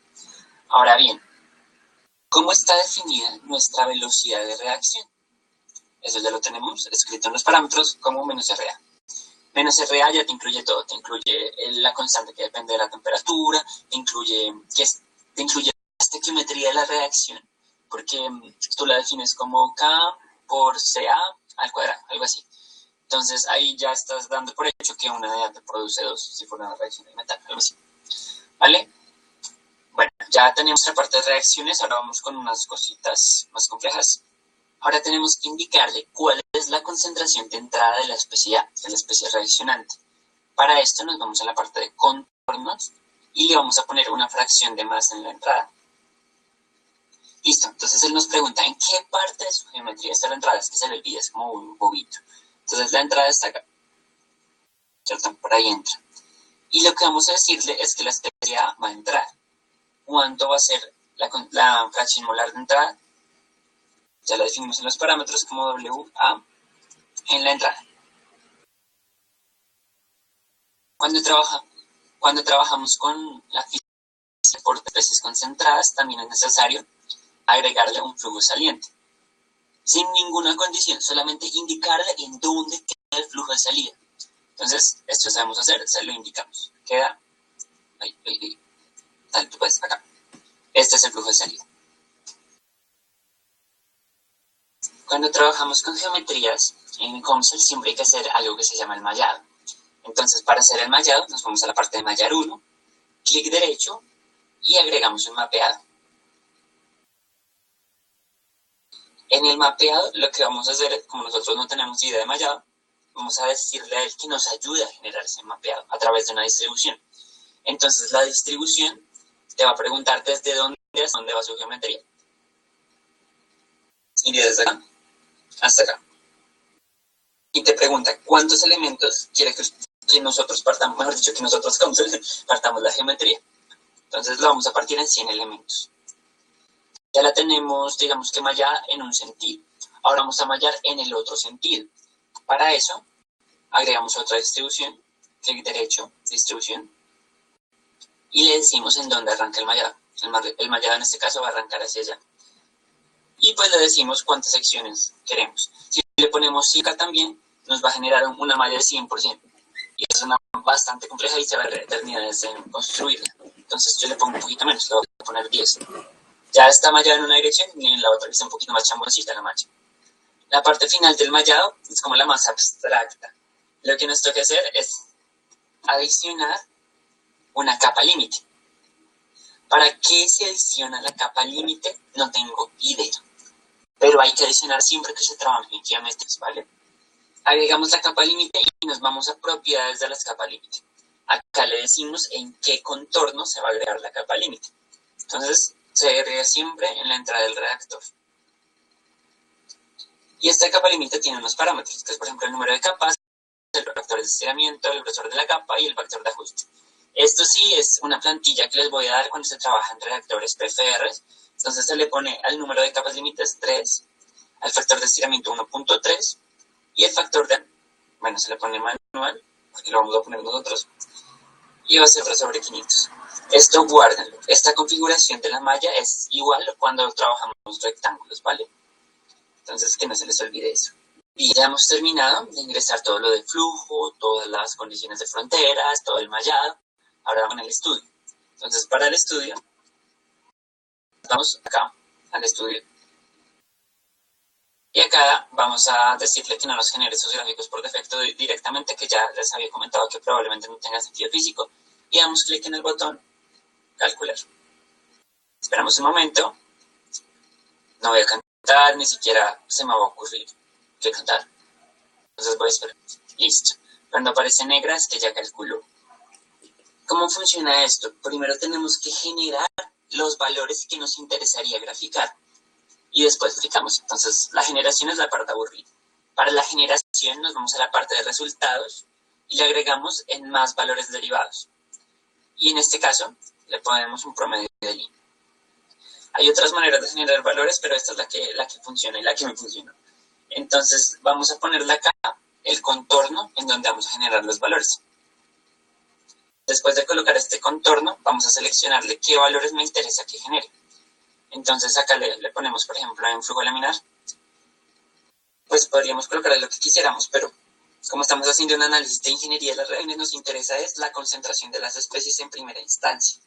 Ahora bien, ¿cómo está definida nuestra velocidad de reacción? Eso ya lo tenemos escrito en los parámetros como menos RA. Menos RA ya te incluye todo, te incluye la constante que depende de la temperatura, te incluye la estequiometría de la reacción, porque tú la defines como K por CA al cuadrado, algo así. Entonces ahí ya estás dando por hecho que una unidad te produce dos, si fuera una reacción de metal, algo así. ¿Vale? Bueno, ya tenemos la parte de reacciones, ahora vamos con unas cositas más complejas. Ahora tenemos que indicarle cuál es la concentración de entrada de la especie A, de la especie reaccionante. Para esto nos vamos a la parte de contornos y le vamos a poner una fracción de masa en la entrada. Listo, entonces él nos pregunta en qué parte de su geometría está la entrada, es que se le olvida, es como un bobito. Entonces la entrada está acá, ¿cierto? Por ahí entra. Y lo que vamos a decirle es que la especie A va a entrar. ¿Cuánto va a ser la fracción molar de entrada? Ya la definimos en los parámetros como WA en la entrada. Cuando trabajamos con la física por especies concentradas, también es necesario agregarle un flujo saliente. Sin ninguna condición, solamente indicarle en dónde queda el flujo de salida. Entonces, esto sabemos hacer, se lo indicamos. Queda ahí. Tal, tú puedes, acá. Este es el flujo de salida. Cuando trabajamos con geometrías en COMSOL siempre hay que hacer algo que se llama el mallado. Entonces, para hacer el mallado, nos vamos a la parte de mallar 1, clic derecho y agregamos un mapeado. En el mapeado, lo que vamos a hacer, como nosotros no tenemos idea de mallado, vamos a decirle a él que nos ayude a generar ese mapeado a través de una distribución. Entonces la distribución te va a preguntar desde dónde va su geometría. Y desde acá hasta acá. Y te pregunta cuántos elementos quiere que nosotros partamos, mejor dicho, que nosotros partamos la geometría. Entonces lo vamos a partir en 100 elementos. Ya la tenemos, digamos que mallada en un sentido. Ahora vamos a mallar en el otro sentido. Para eso, agregamos otra distribución, clic derecho, distribución, y le decimos en dónde arranca el mallado. El mallado en este caso va a arrancar hacia allá. Y pues le decimos cuántas secciones queremos. Si le ponemos 5 también, nos va a generar una malla de 100%. Y es una bastante compleja y se va a eternidades en construirla. Entonces yo le pongo un poquito menos, le voy a poner 10. Ya está mallado en una dirección y en la otra que está un poquito más chamboncita la malla. La parte final del mallado es como la más abstracta. Lo que nos toca hacer es adicionar una capa límite. ¿Para qué se adiciona la capa límite? No tengo idea. Pero hay que adicionar siempre que se trabaje en geometrías, ¿vale? Agregamos la capa límite y nos vamos a propiedades de las capas límite. Acá le decimos en qué contorno se va a agregar la capa límite. Entonces, se agrega siempre en la entrada del redactor. Y esta capa límite tiene unos parámetros, que es por ejemplo el número de capas, el factor de estiramiento, el grosor de la capa y el factor de ajuste. Esto sí es una plantilla que les voy a dar cuando se trabaja en redactores PFR. Entonces se le pone al número de capas límites 3, al factor de estiramiento 1.3 y el factor de... Bueno, se le pone manual, porque lo vamos a poner nosotros. Y va a ser 3 sobre 500. Esto guárdenlo. Esta configuración de la malla es igual cuando trabajamos rectángulos, ¿vale? Entonces que no se les olvide eso. Y ya hemos terminado de ingresar todo lo de flujo, todas las condiciones de fronteras, todo el mallado. Ahora vamos al estudio. Entonces para el estudio, vamos acá al estudio. Y acá vamos a decirle que no nos genere esos gráficos por defecto directamente, que ya les había comentado que probablemente no tenga sentido físico. Y damos clic en el botón calcular. Esperamos un momento. No voy a cantar, ni siquiera se me va a ocurrir qué cantar. Entonces voy a esperar. Listo. Cuando aparece negra es que ya calculó. ¿Cómo funciona esto? Primero tenemos que generar los valores que nos interesaría graficar. Y después graficamos. Entonces la generación es la parte aburrida. Para la generación nos vamos a la parte de resultados y le agregamos en más valores derivados. Y en este caso le ponemos un promedio de línea. Hay otras maneras de generar valores, pero esta es la que funciona y la que me funcionó. Entonces vamos a ponerle acá el contorno en donde vamos a generar los valores. Después de colocar este contorno, vamos a seleccionarle qué valores me interesa que genere. Entonces acá le ponemos, por ejemplo, en flujo laminar. Pues podríamos colocar lo que quisiéramos, pero como estamos haciendo un análisis de ingeniería de las reacciones, nos interesa es la concentración de las especies en primera instancia.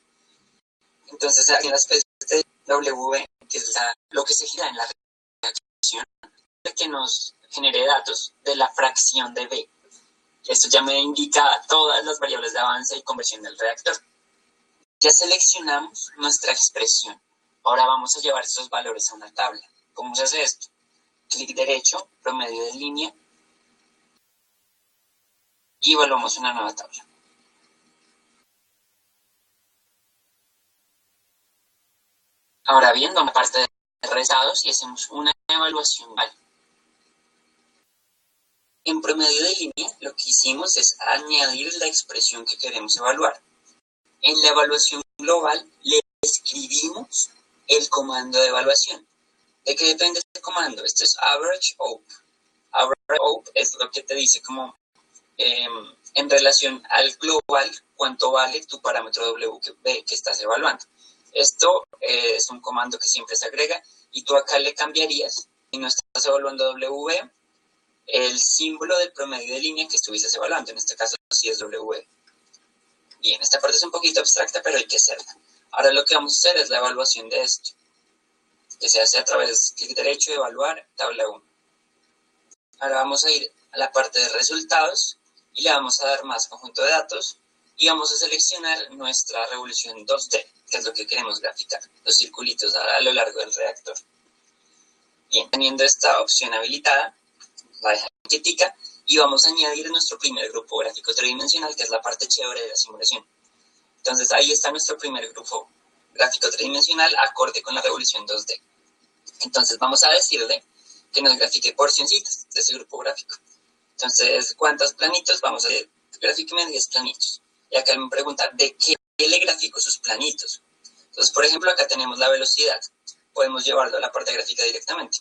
Entonces aquí en la especie de W, que es lo que se gira en la reacción, que nos genere datos de la fracción de B. Esto ya me indica todas las variables de avance y conversión del reactor. Ya seleccionamos nuestra expresión. Ahora vamos a llevar esos valores a una tabla. ¿Cómo se hace esto? Clic derecho, promedio de línea, y evaluamos una nueva tabla. Ahora bien, vamos a parte de resultados y hacemos una evaluación global. En promedio de línea, lo que hicimos es añadir la expresión que queremos evaluar. En la evaluación global, le escribimos el comando de evaluación. ¿De qué depende este comando? Esto es average OP. Average OP es lo que te dice como en relación al global, cuánto vale tu parámetro W que estás evaluando. Esto es un comando que siempre se agrega y tú acá le cambiarías, si no estás evaluando W, el símbolo del promedio de línea que estuvieses evaluando. En este caso sí es W. Bien, esta parte es un poquito abstracta, pero hay que hacerla. Ahora lo que vamos a hacer es la evaluación de esto, que se hace a través de clic derecho, evaluar, tabla 1. Ahora vamos a ir a la parte de resultados y le vamos a dar más conjunto de datos y vamos a seleccionar nuestra revolución 2D, que es lo que queremos graficar, los circulitos a lo largo del reactor. Bien, teniendo esta opción habilitada, la dejan quietica y vamos a añadir nuestro primer grupo gráfico tridimensional, que es la parte chévere de la simulación. Entonces ahí está nuestro primer grupo gráfico tridimensional acorde con la revolución 2D. Entonces vamos a decirle que nos grafique porcioncitas de ese grupo gráfico. Entonces, ¿cuántos planitos? Vamos a ver, grafíqueme 10 planitos. Y acá me pregunta, ¿de qué le grafico sus planitos? Entonces, por ejemplo, acá tenemos la velocidad. Podemos llevarlo a la parte gráfica directamente.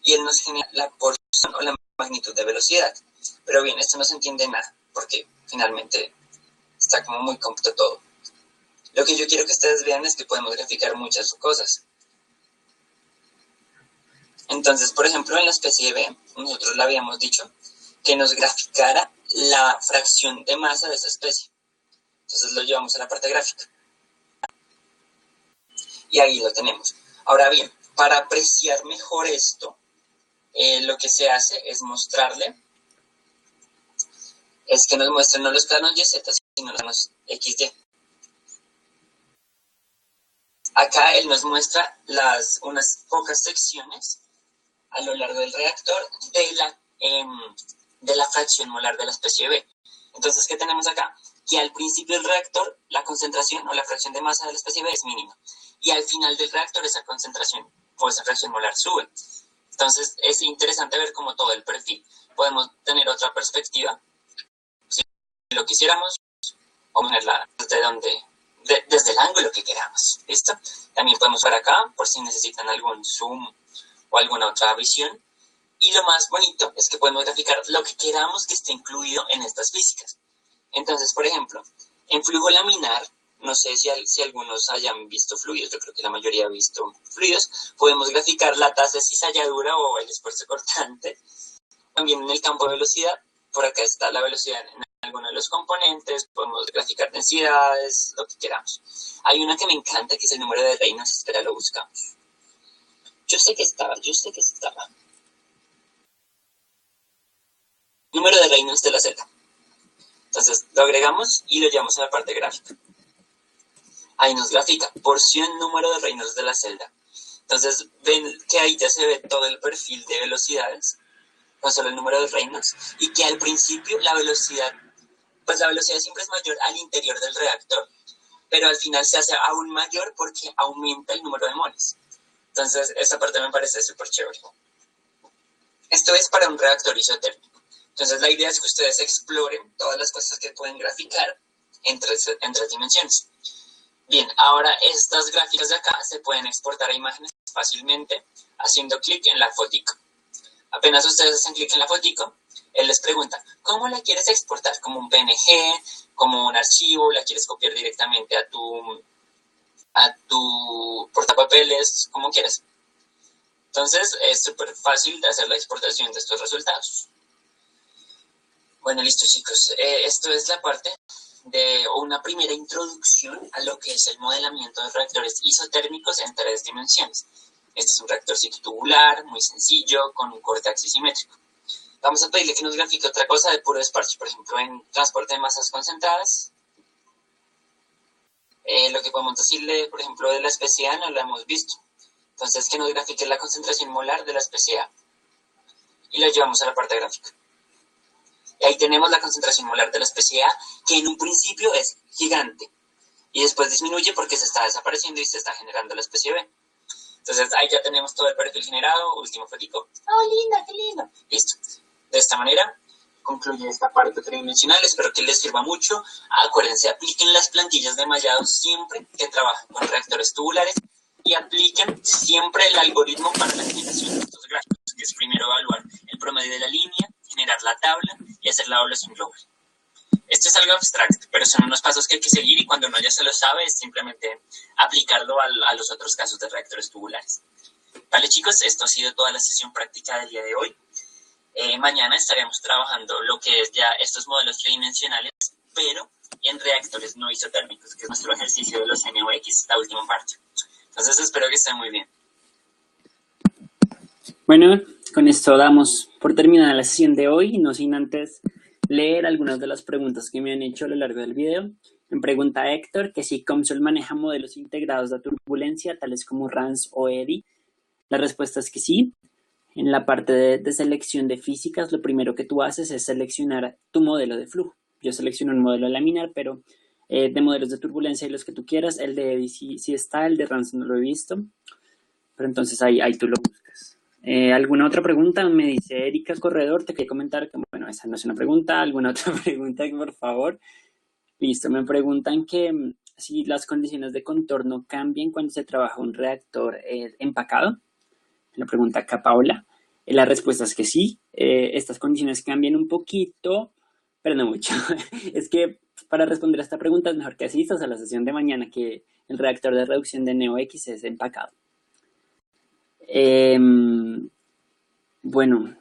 Y él nos genera la porción o la magnitud de velocidad. Pero bien, esto no se entiende nada, porque finalmente está como muy completo todo. Lo que yo quiero que ustedes vean es que podemos graficar muchas cosas. Entonces, por ejemplo, en la especie B, nosotros le habíamos dicho que nos graficara la fracción de masa de esa especie. Entonces lo llevamos a la parte gráfica. Y ahí lo tenemos. Ahora bien, para apreciar mejor esto, lo que se hace es mostrarle, es que nos muestren no los planos YZ, sino los planos XY. Acá él nos muestra unas pocas secciones a lo largo del reactor de la fracción molar de la especie B. Entonces, ¿qué tenemos acá? Que al principio del reactor la concentración o la fracción de masa de la especie B es mínima. Y al final del reactor esa concentración o esa fracción molar sube. Entonces, es interesante ver cómo todo el perfil. Podemos tener otra perspectiva, si lo quisiéramos, o ponerla desde el ángulo que queramos. ¿Listo? También podemos ver acá, por si necesitan algún zoom o alguna otra visión. Y lo más bonito es que podemos graficar lo que queramos que esté incluido en estas físicas. Entonces, por ejemplo, en flujo laminar, no sé si algunos hayan visto fluidos, yo creo que la mayoría ha visto fluidos, podemos graficar la tasa de cizalladura o el esfuerzo cortante. También en el campo de velocidad, por acá está la velocidad en alguno de los componentes, podemos graficar densidades, lo que queramos. Hay una que me encanta, que es el número de Reynolds, espera, lo buscamos. Yo sé que estaba. Número de Reynolds de la celda. Entonces lo agregamos y lo llevamos a la parte gráfica. Ahí nos grafica porción número de Reynolds de la celda. Entonces ven que ahí ya se ve todo el perfil de velocidades, no solo el número de Reynolds, y que al principio la velocidad siempre es mayor al interior del reactor, pero al final se hace aún mayor porque aumenta el número de moles. Entonces esa parte me parece súper chévere. Esto es para un reactor isotérmico. Entonces la idea es que ustedes exploren todas las cosas que pueden graficar en tres dimensiones. Bien, ahora estas gráficas de acá se pueden exportar a imágenes fácilmente haciendo clic en la fotico. Apenas ustedes hacen clic en la fotico, él les pregunta, ¿cómo la quieres exportar? ¿Como un PNG? ¿Como un archivo? ¿La quieres copiar directamente a tu portapapeles? Como quieras. Entonces es súper fácil de hacer la exportación de estos resultados. Bueno, listo chicos, esto es la parte de una primera introducción a lo que es el modelamiento de reactores isotérmicos en 3 dimensiones. Este es un reactorcito tubular, muy sencillo, con un corte axisimétrico. Vamos a pedirle que nos grafique otra cosa de puro desparche, por ejemplo, en transporte de masas concentradas. Lo que podemos decirle, por ejemplo, de la especie A no lo hemos visto. Entonces, que nos grafique la concentración molar de la especie A. Y lo llevamos a la parte gráfica. Y ahí tenemos la concentración molar de la especie A, que en un principio es gigante. Y después disminuye porque se está desapareciendo y se está generando la especie B. Entonces ahí ya tenemos todo el perfil generado, último fotico. ¡Oh, linda, qué lindo! Listo. De esta manera concluye esta parte tridimensional. Espero que les sirva mucho. Acuérdense, apliquen las plantillas de mallado siempre que trabajen con reactores tubulares y apliquen siempre el algoritmo para la generación de estos gráficos, que es primero evaluar el promedio de la línea, generar la tabla y hacer la evaluación global. Esto es algo abstracto, pero son unos pasos que hay que seguir y cuando uno ya se lo sabe es simplemente aplicarlo a los otros casos de reactores tubulares. Vale chicos, esto ha sido toda la sesión práctica del día de hoy. Mañana estaremos trabajando lo que es ya estos modelos tridimensionales, pero en reactores no isotérmicos, que es nuestro ejercicio de los NOx, la última parte. Entonces espero que estén muy bien. Bueno, con esto damos por terminada la sesión de hoy, no sin antes leer algunas de las preguntas que me han hecho a lo largo del video. Me pregunta Héctor que si COMSOL maneja modelos integrados de turbulencia, tales como RANS o EDI. La respuesta es que sí. En la parte de selección de físicas, lo primero que tú haces es seleccionar tu modelo de flujo. Yo selecciono un modelo laminar, pero de modelos de turbulencia y los que tú quieras, el de Eddy sí está, el de Ransom no lo he visto, pero entonces ahí tú lo buscas. ¿Alguna otra pregunta? Me dice Erika Corredor, te quería comentar que, bueno, esa no es una pregunta. ¿Alguna otra pregunta, por favor? Listo, me preguntan que si las condiciones de contorno cambian cuando se trabaja un reactor empacado. La pregunta acá Paula. La respuesta es que sí. Estas condiciones cambian un poquito, pero no mucho. Es que para responder a esta pregunta es mejor que asistas a la sesión de mañana, que el reactor de reducción de NeoX es empacado. Bueno,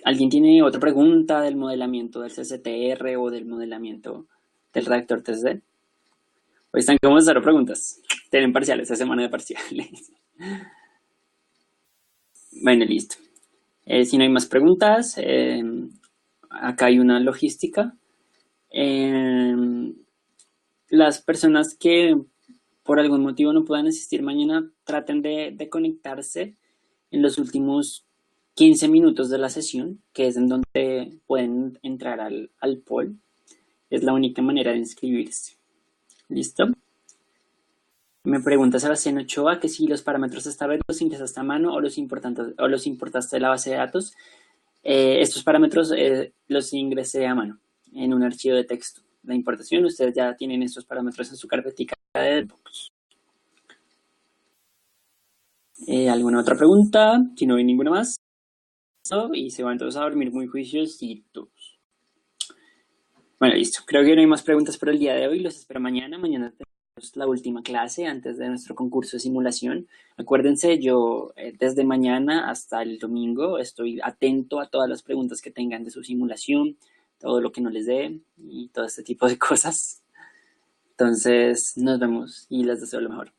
¿alguien tiene otra pregunta del modelamiento del CCTR o del modelamiento del reactor TCD? Hoy están como cero preguntas. Tienen parciales, esta semana de parciales. Bueno, listo. Si no hay más preguntas, acá hay una logística. Las personas que por algún motivo no puedan asistir mañana, traten de conectarse en los últimos 15 minutos de la sesión, que es en donde pueden entrar al poll. Es la única manera de inscribirse. ¿Listo? Me pregunta Sebastián Ochoa que si los parámetros esta vez los ingresaste a mano o los importaste de la base de datos. Estos parámetros los ingresé a mano en un archivo de texto. La importación, ustedes ya tienen estos parámetros en su carpetica de Dropbox. ¿Alguna otra pregunta? Si no hay ninguna más. Y se van todos a dormir muy juiciositos. Bueno, listo. Creo que no hay más preguntas por el día de hoy. Los espero mañana. Mañana tenemos la última clase antes de nuestro concurso de simulación. Acuérdense, yo desde mañana hasta el domingo estoy atento a todas las preguntas que tengan de su simulación, todo lo que no les dé y todo este tipo de cosas. Entonces, nos vemos y les deseo lo mejor.